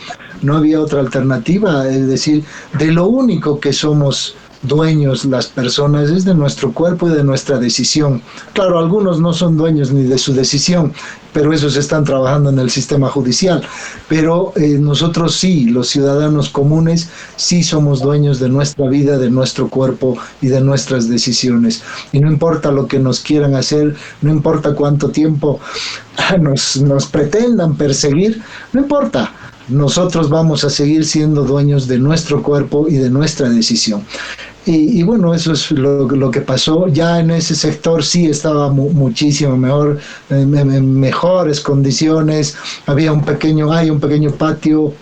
es decir, de lo único que somos dueños las personas es de nuestro cuerpo y de nuestra decisión. Claro, algunos no son dueños ni de su decisión, pero esos están trabajando en el sistema judicial. Pero nosotros sí, los ciudadanos comunes, sí somos dueños de nuestra vida, de nuestro cuerpo y de nuestras decisiones. Y no importa lo que nos quieran hacer, no importa cuánto tiempo nos pretendan perseguir, no importa. Nosotros vamos a seguir siendo dueños de nuestro cuerpo y de nuestra decisión. Y bueno, eso es lo que pasó. Ya en ese sector sí estaba muchísimo mejor, en mejores condiciones. Hay un pequeño patio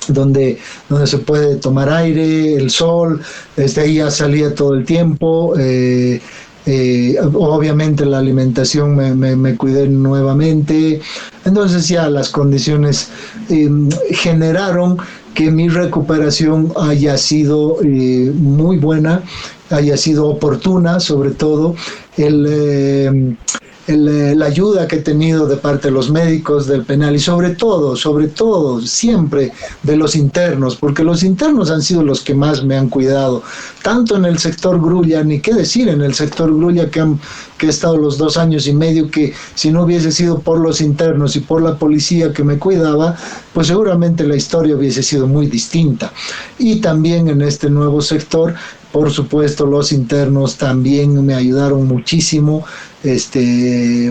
donde se puede tomar aire, el sol, desde ahí ya salía todo el tiempo. Obviamente la alimentación me cuidé nuevamente. Entonces ya las condiciones generaron que mi recuperación haya sido muy buena, haya sido oportuna. Sobre todo la ayuda que he tenido de parte de los médicos del penal y sobre todo, siempre de los internos, porque los internos han sido los que más me han cuidado, tanto en el sector Grulla, ni qué decir, en el sector Grulla que he estado los 2 años y medio, que si no hubiese sido por los internos y por la policía que me cuidaba, pues seguramente la historia hubiese sido muy distinta. Y también en este nuevo sector, por supuesto, los internos también me ayudaron muchísimo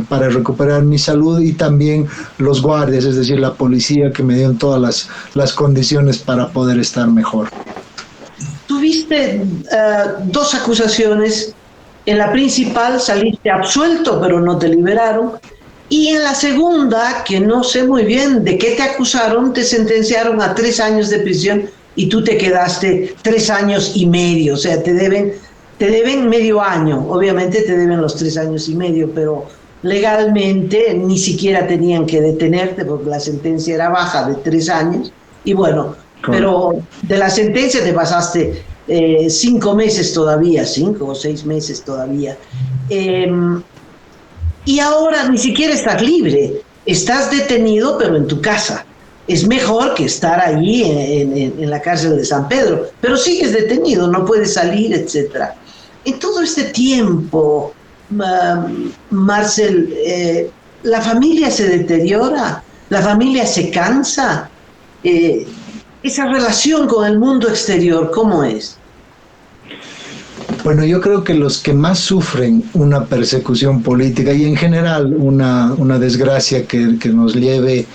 para recuperar mi salud, y también los guardias, es decir, la policía, que me dieron todas las condiciones para poder estar mejor. Tuviste 2 acusaciones. En la principal saliste absuelto, pero no te liberaron. Y en la segunda, que no sé muy bien de qué te acusaron, te sentenciaron a 3 años de prisión y tú te quedaste 3 años y medio. O sea, te deben medio año. Obviamente te deben los 3 años y medio, pero legalmente ni siquiera tenían que detenerte porque la sentencia era baja de 3 años. Y bueno, pero de la sentencia te pasaste 5 meses todavía, 5 o 6 meses todavía. Y ahora ni siquiera estás libre, estás detenido pero en tu casa. Es mejor que estar allí en la cárcel de San Pedro, pero sigues detenido, no puedes salir, etc. En todo este tiempo, Marcel, la familia se deteriora, la familia se cansa. Esa relación con el mundo exterior, ¿cómo es? Bueno, yo creo que los que más sufren una persecución política y en general una desgracia que nos lleve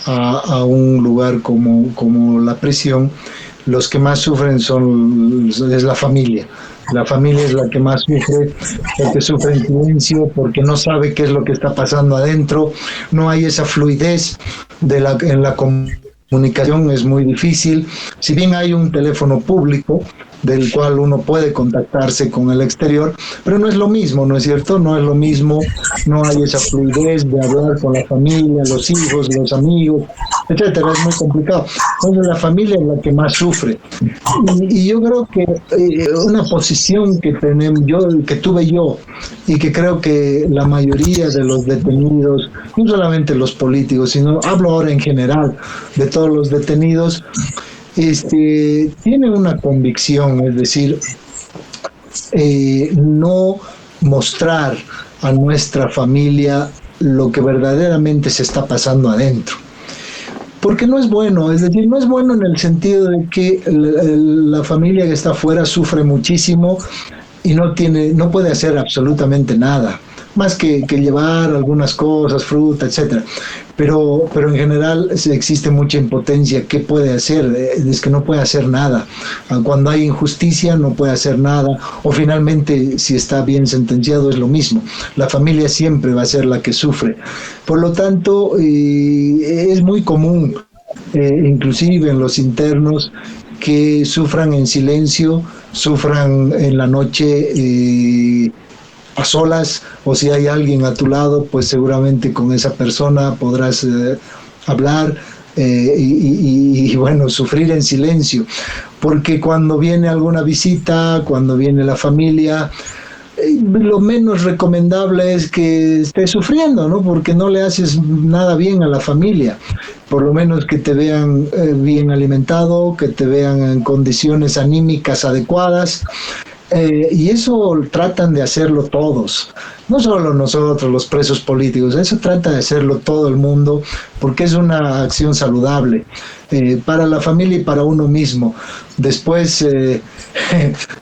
a un lugar como la prisión, los que más sufren es la familia. La familia es la que más sufre, porque sufre en silencio, porque no sabe qué es lo que está pasando adentro, no hay esa fluidez en la comunicación, es muy difícil. Si bien hay un teléfono público del cual uno puede contactarse con el exterior, pero no es lo mismo, ¿no es cierto? No es lo mismo, no hay esa fluidez de hablar con la familia, los hijos, los amigos, etcétera, es muy complicado. Entonces la familia es la que más sufre. Y yo creo que una posición que tuve yo, y que creo que la mayoría de los detenidos, no solamente los políticos, sino hablo ahora en general de todos los detenidos, tiene una convicción, es decir, no mostrar a nuestra familia lo que verdaderamente se está pasando adentro. Porque no es bueno, es decir, no es bueno en el sentido de que la familia que está afuera sufre muchísimo y no puede hacer absolutamente nada, más que llevar algunas cosas, fruta, etcétera. Pero en general existe mucha impotencia. ¿Qué puede hacer? Es que no puede hacer nada. Cuando hay injusticia no puede hacer nada, o finalmente si está bien sentenciado es lo mismo. La familia siempre va a ser la que sufre. Por lo tanto, es muy común, inclusive en los internos, que sufran en silencio, sufran en la noche, a solas, o si hay alguien a tu lado, pues seguramente con esa persona podrás hablar y bueno, sufrir en silencio, porque cuando viene alguna visita, cuando viene la familia, lo menos recomendable es que estés sufriendo, ¿no? Porque no le haces nada bien a la familia. Por lo menos que te vean bien alimentado, que te vean en condiciones anímicas adecuadas. Y eso tratan de hacerlo todos, no solo nosotros los presos políticos, eso trata de hacerlo todo el mundo, porque es una acción saludable para la familia y para uno mismo. Después,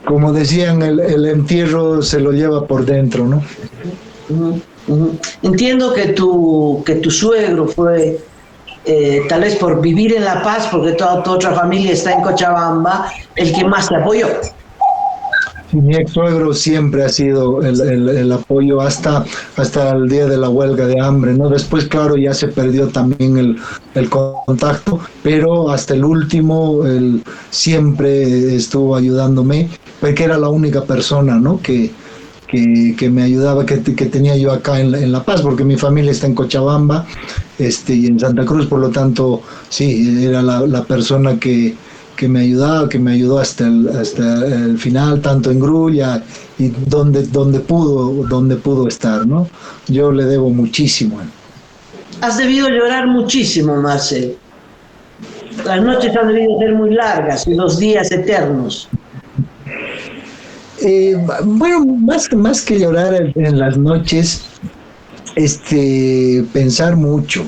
como decían, el entierro se lo lleva por dentro, ¿no? Entiendo que tu suegro fue, tal vez por vivir en La Paz, porque toda tu otra familia está en Cochabamba, el que más te apoyó. Mi ex suegro siempre ha sido el apoyo hasta el día de la huelga de hambre, ¿no? Después, claro, ya se perdió también el contacto, pero hasta el último él siempre estuvo ayudándome, porque era la única persona, ¿no? que me ayudaba, que tenía yo acá en La Paz, porque mi familia está en Cochabamba y en Santa Cruz, por lo tanto, sí, era la persona que me ayudó hasta el final, tanto en Grulla y donde pudo estar, ¿no? Yo le debo muchísimo. Has debido llorar muchísimo, Marcel. Las noches han debido ser muy largas y los días eternos. Bueno, más que llorar en las noches, pensar mucho.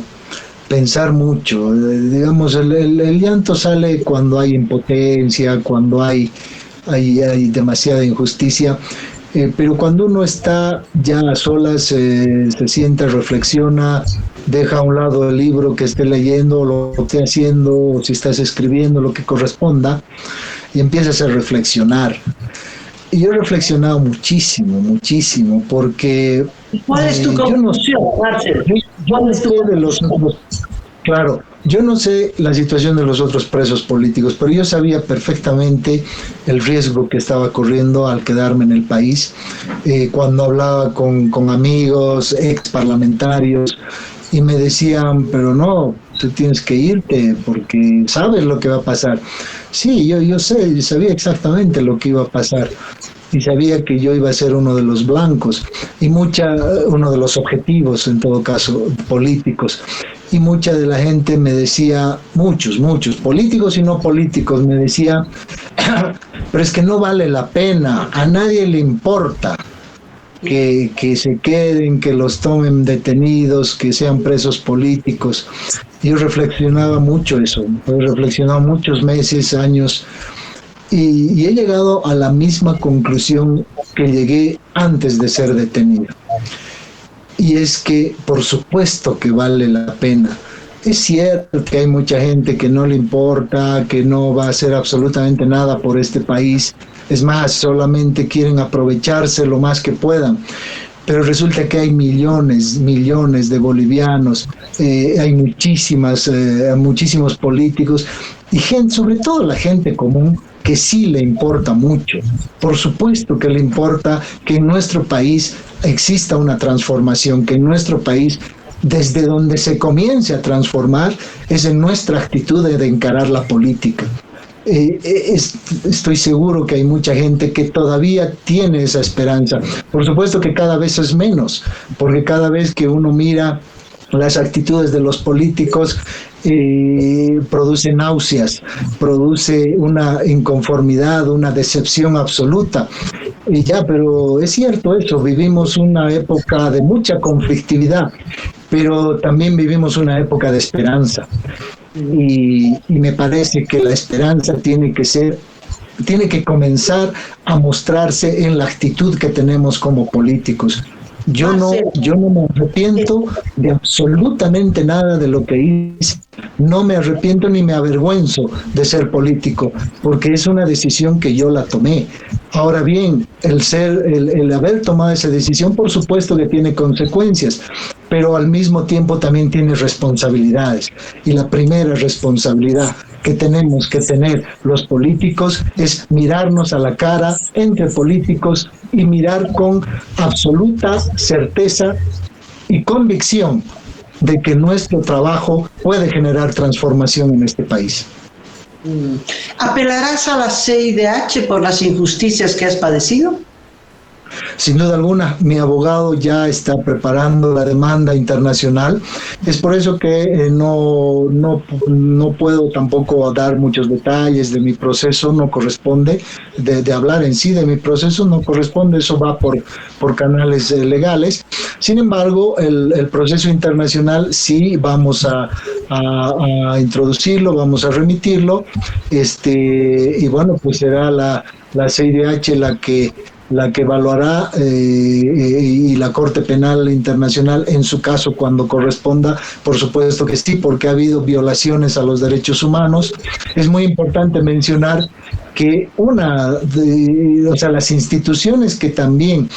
Digamos, el llanto sale cuando hay impotencia, cuando hay demasiada injusticia, pero cuando uno está ya a solas, se sienta, reflexiona, deja a un lado el libro que esté leyendo, lo que esté haciendo, o si estás escribiendo, lo que corresponda, y empiezas a reflexionar. Y yo he reflexionado muchísimo, porque... ¿Cuál es tu conclusión, Marcel? Yo no sé de los otros, claro, yo no sé la situación de los otros presos políticos, pero yo sabía perfectamente el riesgo que estaba corriendo al quedarme en el país. Cuando hablaba con amigos, ex parlamentarios, y me decían, pero no, tú tienes que irte porque sabes lo que va a pasar. Sí, yo sabía exactamente lo que iba a pasar y sabía que yo iba a ser uno de los blancos y uno de los objetivos, en todo caso, políticos. Y mucha de la gente me decía, muchos, políticos y no políticos, me decía, pero es que no vale la pena, a nadie le importa que se queden, que los tomen detenidos, que sean presos políticos. Yo reflexionaba mucho eso, he reflexionado muchos meses, años, y he llegado a la misma conclusión que llegué antes de ser detenido. Y es que, por supuesto que vale la pena. Es cierto que hay mucha gente que no le importa, que no va a hacer absolutamente nada por este país. Es más, solamente quieren aprovecharse lo más que puedan. Pero resulta que hay millones de bolivianos, hay muchísimos políticos y gente, sobre todo la gente común, que sí le importa mucho. Por supuesto que le importa que en nuestro país exista una transformación, que en nuestro país, desde donde se comience a transformar, es en nuestra actitud de encarar la política. Estoy seguro que hay mucha gente que todavía tiene esa esperanza. Por supuesto que cada vez es menos, porque cada vez que uno mira las actitudes de los políticos, produce náuseas, produce una inconformidad, una decepción absoluta. Y ya, pero es cierto eso, vivimos una época de mucha conflictividad, pero también vivimos una época de esperanza. Y me parece que la esperanza tiene que comenzar a mostrarse en la actitud que tenemos como políticos. Yo no me arrepiento de absolutamente nada de lo que hice. No me arrepiento ni me avergüenzo de ser político, porque es una decisión que yo la tomé. Ahora bien, el haber tomado esa decisión, por supuesto que tiene consecuencias, pero al mismo tiempo también tiene responsabilidades. Y la primera responsabilidad que tenemos que tener los políticos es mirarnos a la cara entre políticos y mirar con absoluta certeza y convicción de que nuestro trabajo puede generar transformación en este país. ¿Apelarás a la CIDH por las injusticias que has padecido? Sin duda alguna, mi abogado ya está preparando la demanda internacional. Es por eso que no puedo tampoco dar muchos detalles de mi proceso, no corresponde, de hablar en sí de mi proceso, no corresponde, eso va por canales legales. Sin embargo, el proceso internacional sí vamos a introducirlo, vamos a remitirlo, y bueno, pues será la CIDH la que evaluará y la Corte Penal Internacional en su caso cuando corresponda, por supuesto que sí, porque ha habido violaciones a los derechos humanos. Es muy importante mencionar que las instituciones que también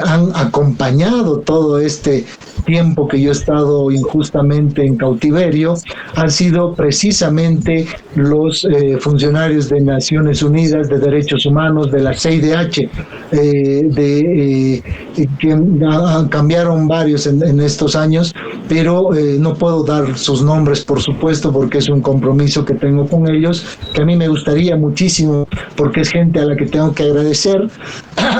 han acompañado todo este tiempo que yo he estado injustamente en cautiverio han sido precisamente los funcionarios de Naciones Unidas de Derechos Humanos, de la CIDH, que cambiaron varios en estos años, pero no puedo dar sus nombres, por supuesto, porque es un compromiso que tengo con ellos, que a mí me gustaría muchísimo, porque es gente a la que tengo que agradecer,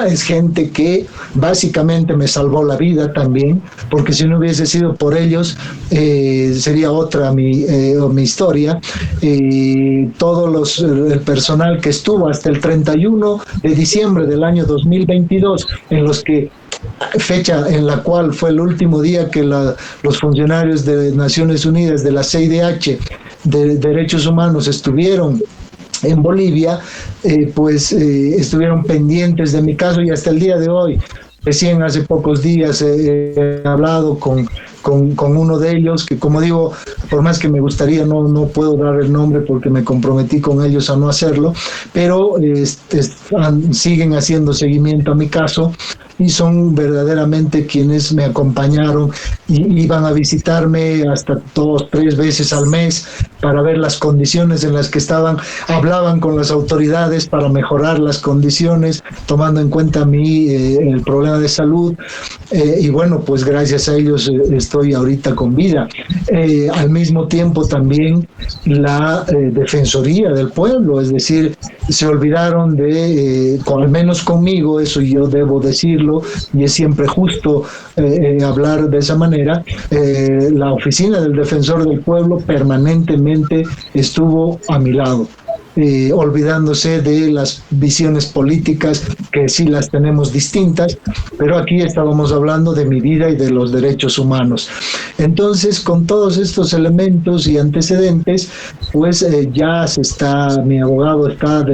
es gente que básicamente me salvó la vida también, porque si no hubiese sido por ellos, sería otra mi historia. El personal que estuvo hasta el 31 de diciembre del año 2022, fecha en la cual fue el último día que los funcionarios de Naciones Unidas, de la CIDH, de Derechos Humanos, estuvieron en Bolivia, estuvieron pendientes de mi caso, y hasta el día de hoy, recién hace pocos días he hablado con uno de ellos, que, como digo, por más que me gustaría, no puedo dar el nombre porque me comprometí con ellos a no hacerlo, pero siguen haciendo seguimiento a mi caso, y son verdaderamente quienes me acompañaron y iban a visitarme hasta 2-3 veces al mes para ver las condiciones en las que estaban, hablaban con las autoridades para mejorar las condiciones, tomando en cuenta el problema de salud, y bueno, pues gracias a ellos estoy ahorita con vida. Al mismo tiempo también la Defensoría del Pueblo, es decir, se olvidaron al menos conmigo, eso yo debo decirlo, y es siempre justo hablar de esa manera. La oficina del Defensor del Pueblo permanentemente estuvo a mi lado, olvidándose de las visiones políticas, que sí las tenemos distintas, pero aquí estábamos hablando de mi vida y de los derechos humanos. Entonces, con todos estos elementos y antecedentes, pues mi abogado está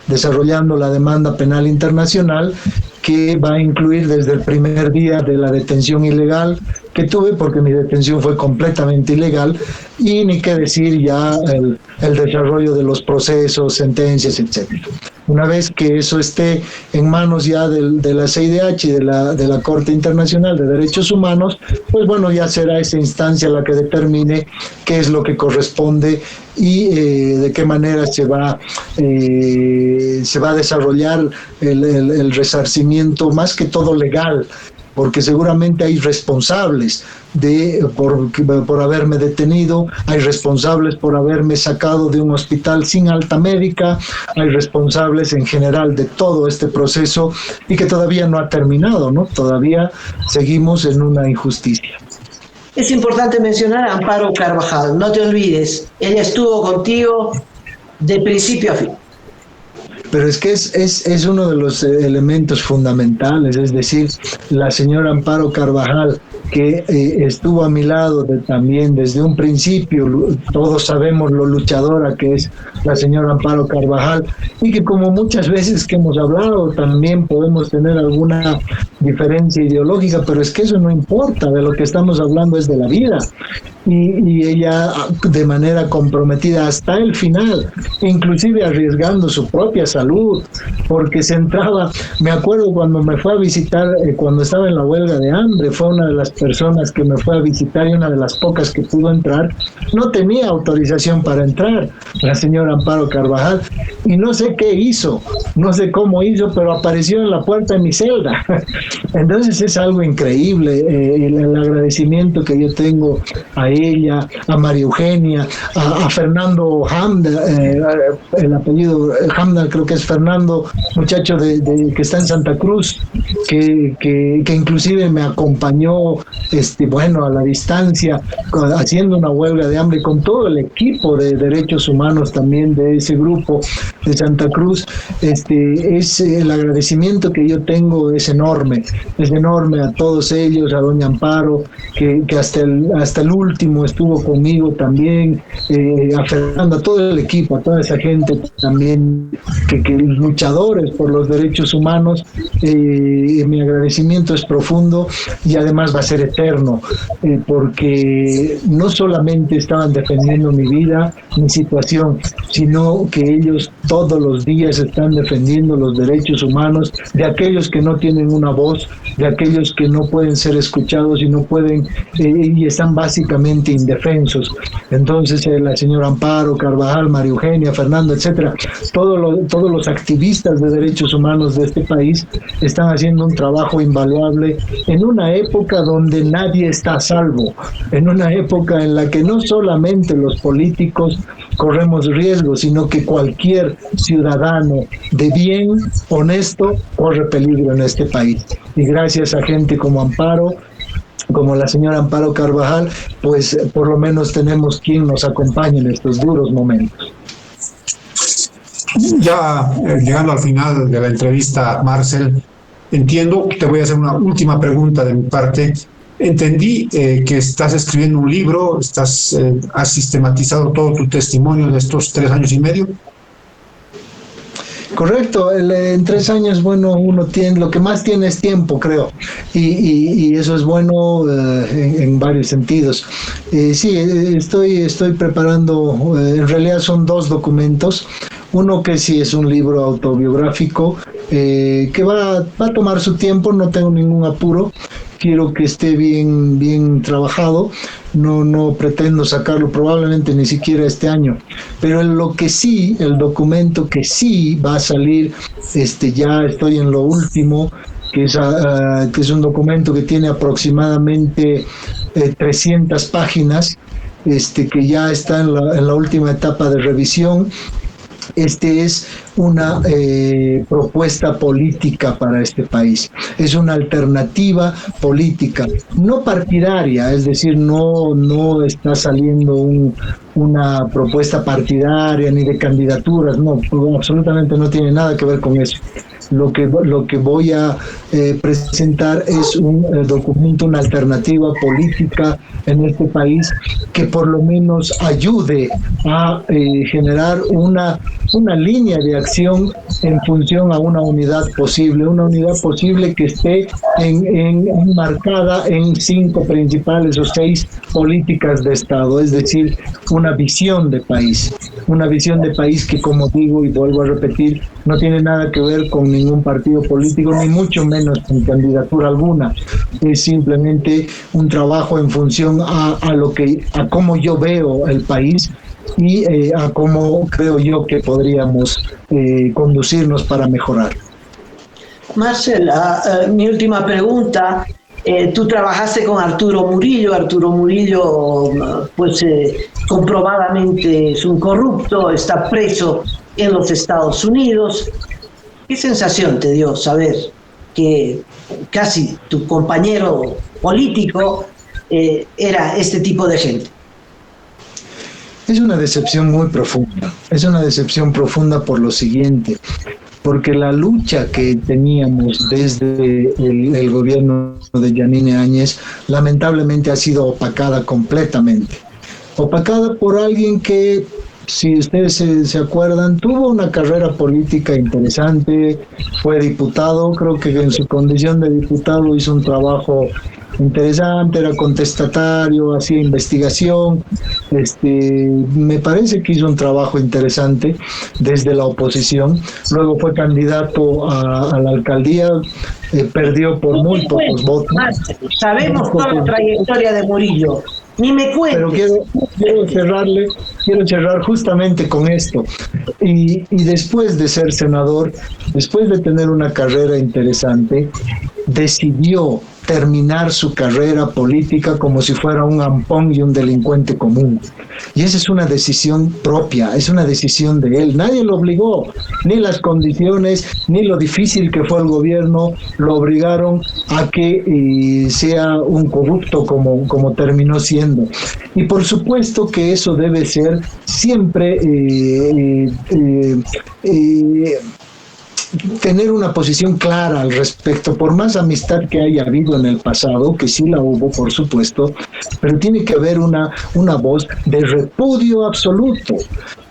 desarrollando la demanda penal internacional, que va a incluir desde el primer día de la detención ilegal que tuve, porque mi detención fue completamente ilegal, y ni qué decir ya el desarrollo de los procesos, sentencias, etcétera. Una vez que eso esté en manos ya de la CIDH y de la Corte Internacional de Derechos Humanos, pues bueno, ya será esa instancia la que determine qué es lo que corresponde y de qué manera se va a desarrollar el resarcimiento, más que todo legal, porque seguramente hay responsables por haberme detenido, hay responsables por haberme sacado de un hospital sin alta médica, hay responsables en general de todo este proceso, y que todavía no ha terminado, ¿no? Todavía seguimos en una injusticia. Es importante mencionar a Amparo Carvajal, no te olvides, ella estuvo contigo de principio a fin. Pero es que es uno de los elementos fundamentales, es decir, la señora Amparo Carvajal, que estuvo a mi lado también desde un principio. Todos sabemos lo luchadora que es la señora Amparo Carvajal, y que, como muchas veces que hemos hablado, también podemos tener alguna diferencia ideológica, pero es que eso no importa, de lo que estamos hablando es de la vida. Y ella, de manera comprometida hasta el final, inclusive arriesgando su propia salud, porque se entraba, me acuerdo cuando me fue a visitar, cuando estaba en la huelga de hambre, fue una de las personas que me fue a visitar y una de las pocas que pudo entrar. No tenía autorización para entrar la señora Amparo Carvajal, y no sé qué hizo, no sé cómo hizo, pero apareció en la puerta de mi celda. Entonces es algo increíble, el agradecimiento que yo tengo a ella, a María Eugenia, a Fernando Hamda, el apellido Hamda creo que es Fernando, muchacho que está en Santa Cruz, que inclusive me acompañó a la distancia, haciendo una huelga de hambre con todo el equipo de derechos humanos también de ese grupo de Santa Cruz. El agradecimiento que yo tengo es enorme a todos ellos, a doña Amparo, que hasta el último último estuvo conmigo también, a Fernando, a todo el equipo, a toda esa gente también, que luchadores por los derechos humanos. Mi agradecimiento es profundo y además va a ser eterno, porque no solamente estaban defendiendo mi vida, mi situación, sino que ellos todos los días están defendiendo los derechos humanos de aquellos que no tienen una voz, de aquellos que no pueden ser escuchados y no pueden, y están básicamente indefensos. Entonces la señora Amparo Carvajal, María Eugenia, Fernando, etcétera, todos los activistas de derechos humanos de este país están haciendo un trabajo invaluable en una época donde nadie está a salvo, en una época en la que no solamente los políticos corremos riesgos, sino que cualquier ciudadano de bien, honesto, corre peligro en este país. Y gracias a gente como Amparo, como la señora Amparo Carvajal, pues por lo menos tenemos quien nos acompañe en estos duros momentos. Ya llegando al final de la entrevista, Marcel, entiendo, te voy a hacer una última pregunta de mi parte. Entendí que estás escribiendo un libro, has sistematizado todo tu testimonio de estos 3 años y medio. Correcto, en 3 años, bueno, uno tiene, lo que más tiene es tiempo, creo, y eso es bueno en varios sentidos. Sí, estoy preparando, en realidad son 2 documentos, uno que sí es un libro autobiográfico, que va a tomar su tiempo, no tengo ningún apuro. Quiero que esté bien trabajado, no pretendo sacarlo probablemente ni siquiera este año, pero el documento que sí va a salir, ya estoy en lo último, que es un documento que tiene aproximadamente 300 páginas, que ya está en la última etapa de revisión. Es una propuesta política para este país, es una alternativa política, no partidaria, es decir, no está saliendo una propuesta partidaria ni de candidaturas, no, absolutamente no tiene nada que ver con eso. Lo que voy a presentar es un documento, una alternativa política en este país que por lo menos ayude a generar una línea de acción en función a una unidad posible que esté enmarcada en 5 principales o 6 políticas de Estado, es decir, una visión de país que, como digo y vuelvo a repetir, no tiene nada que ver con ningún partido político, ni mucho menos con candidatura alguna. Es simplemente un trabajo en función a cómo yo veo el país y a cómo creo yo que podríamos conducirnos para mejorar. Marcel, mi última pregunta. Tú trabajaste con Arturo Murillo. Arturo Murillo, pues comprobadamente es un corrupto, está preso en los Estados Unidos. ¿Qué sensación te dio saber que casi tu compañero político era este tipo de gente? Es una decepción muy profunda. Es una decepción profunda por lo siguiente, porque la lucha que teníamos desde el gobierno de Yanine Áñez lamentablemente ha sido opacada completamente. Opacada por alguien que, si ustedes se acuerdan, tuvo una carrera política interesante, fue diputado, creo que en su condición de diputado hizo un trabajo interesante, era contestatario, hacía investigación, me parece que hizo un trabajo interesante desde la oposición, luego fue candidato a la alcaldía, perdió por muy pocos votos. Sabemos toda la trayectoria de Murillo, ni me cuentes. Pero quiero cerrar justamente con esto, y después de ser senador, después de tener una carrera interesante, decidió terminar su carrera política como si fuera un ampón y un delincuente común. Y esa es una decisión propia, es una decisión de él. Nadie lo obligó, ni las condiciones, ni lo difícil que fue el gobierno lo obligaron a que sea un corrupto como terminó siendo. Y por supuesto que eso debe ser siempre tener una posición clara al respecto, por más amistad que haya habido en el pasado, que sí la hubo, por supuesto, pero tiene que haber una voz de repudio absoluto.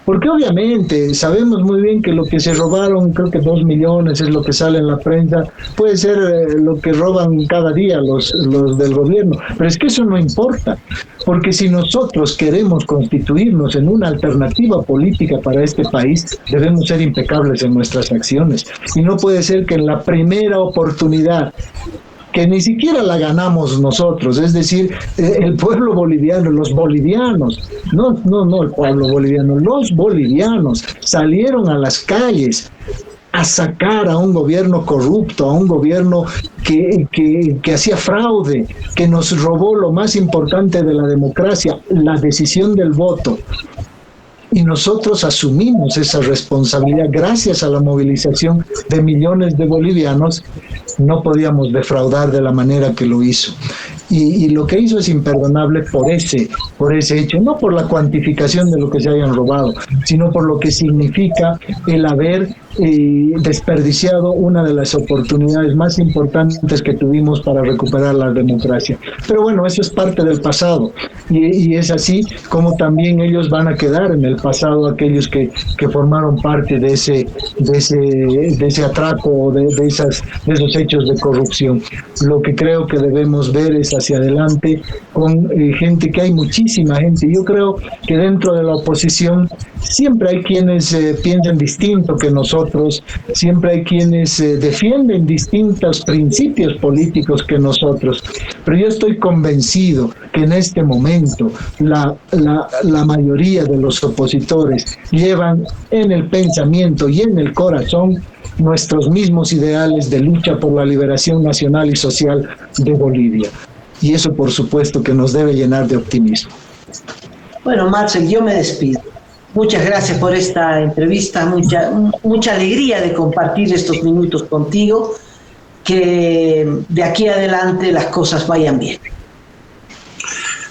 Porque obviamente sabemos muy bien que lo que se robaron, creo que 2 millones es lo que sale en la prensa, puede ser lo que roban cada día los del gobierno, pero es que eso no importa, porque si nosotros queremos constituirnos en una alternativa política para este país, debemos ser impecables en nuestras acciones, y no puede ser que en la primera oportunidad, que ni siquiera la ganamos nosotros, es decir, el pueblo boliviano, los bolivianos, no el pueblo boliviano, los bolivianos salieron a las calles a sacar a un gobierno corrupto, a un gobierno que hacía fraude, que nos robó lo más importante de la democracia, la decisión del voto. Y nosotros asumimos esa responsabilidad gracias a la movilización de millones de bolivianos. No podíamos defraudar de la manera que lo hizo. Y lo que hizo es imperdonable por ese hecho, no por la cuantificación de lo que se hayan robado, sino por lo que significa el haber desperdiciado una de las oportunidades más importantes que tuvimos para recuperar la democracia. Pero bueno, eso es parte del pasado, y es así como también ellos van a quedar en el pasado, aquellos que formaron parte de ese atraco, de esos hechos de corrupción. Lo que creo que debemos ver es hacia adelante con gente, que hay muchísima gente. Yo creo que dentro de la oposición siempre hay quienes piensan distinto que nosotros, siempre hay quienes defienden distintos principios políticos que nosotros, pero yo estoy convencido que en este momento la mayoría de los opositores llevan en el pensamiento y en el corazón nuestros mismos ideales de lucha por la liberación nacional y social de Bolivia. Y eso, por supuesto, que nos debe llenar de optimismo. Bueno, Marcel, yo me despido. Muchas gracias por esta entrevista, mucha alegría de compartir estos minutos contigo, que de aquí adelante las cosas vayan bien.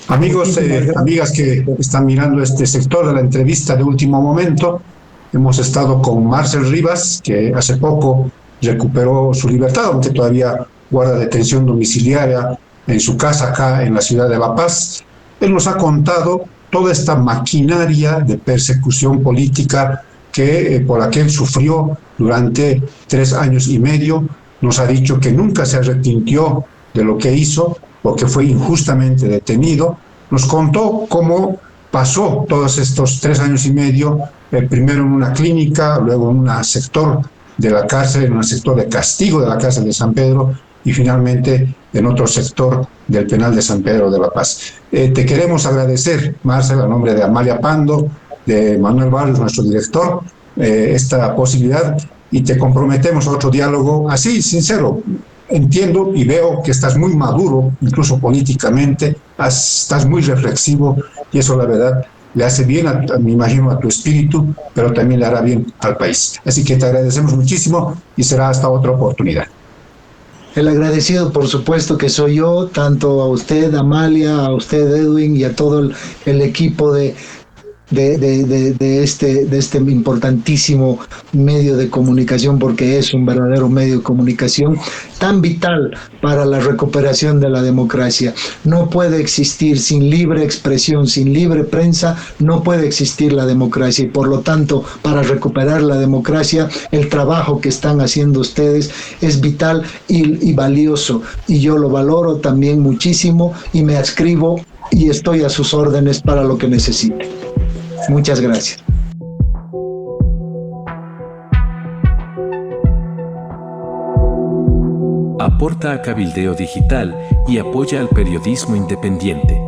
Amigos, amigas que están mirando este sector de la entrevista de último momento, hemos estado con Marcel Rivas, que hace poco recuperó su libertad, aunque todavía guarda detención domiciliaria en su casa acá en la ciudad de La Paz. Él nos ha contado toda esta maquinaria de persecución política que por la que él sufrió durante 3 años y medio. Nos ha dicho que nunca se arrepintió de lo que hizo, porque fue injustamente detenido. Nos contó cómo pasó todos estos 3 años y medio, primero en una clínica, luego en un sector de la cárcel, en un sector de castigo de la cárcel de San Pedro, y finalmente en otro sector del penal de San Pedro de la Paz. Te queremos agradecer, Marcel, a nombre de Amalia Pando, de Manuel Barrios, nuestro director, esta posibilidad, y te comprometemos a otro diálogo así, sincero. Entiendo y veo que estás muy maduro, incluso políticamente, estás muy reflexivo, y eso la verdad le hace bien, me imagino, a tu espíritu, pero también le hará bien al país. Así que te agradecemos muchísimo y será hasta otra oportunidad. El agradecido, por supuesto, que soy yo, tanto a usted, Amalia, a usted, Edwin, y a todo el equipo de este importantísimo medio de comunicación, porque es un verdadero medio de comunicación tan vital para la recuperación de la democracia. No puede existir sin libre expresión, sin libre prensa, no puede existir la democracia, y por lo tanto, para recuperar la democracia, el trabajo que están haciendo ustedes es vital y valioso, y yo lo valoro también muchísimo, y me adscribo y estoy a sus órdenes para lo que necesite. Muchas gracias. Aporta a Cabildeo Digital y apoya al periodismo independiente.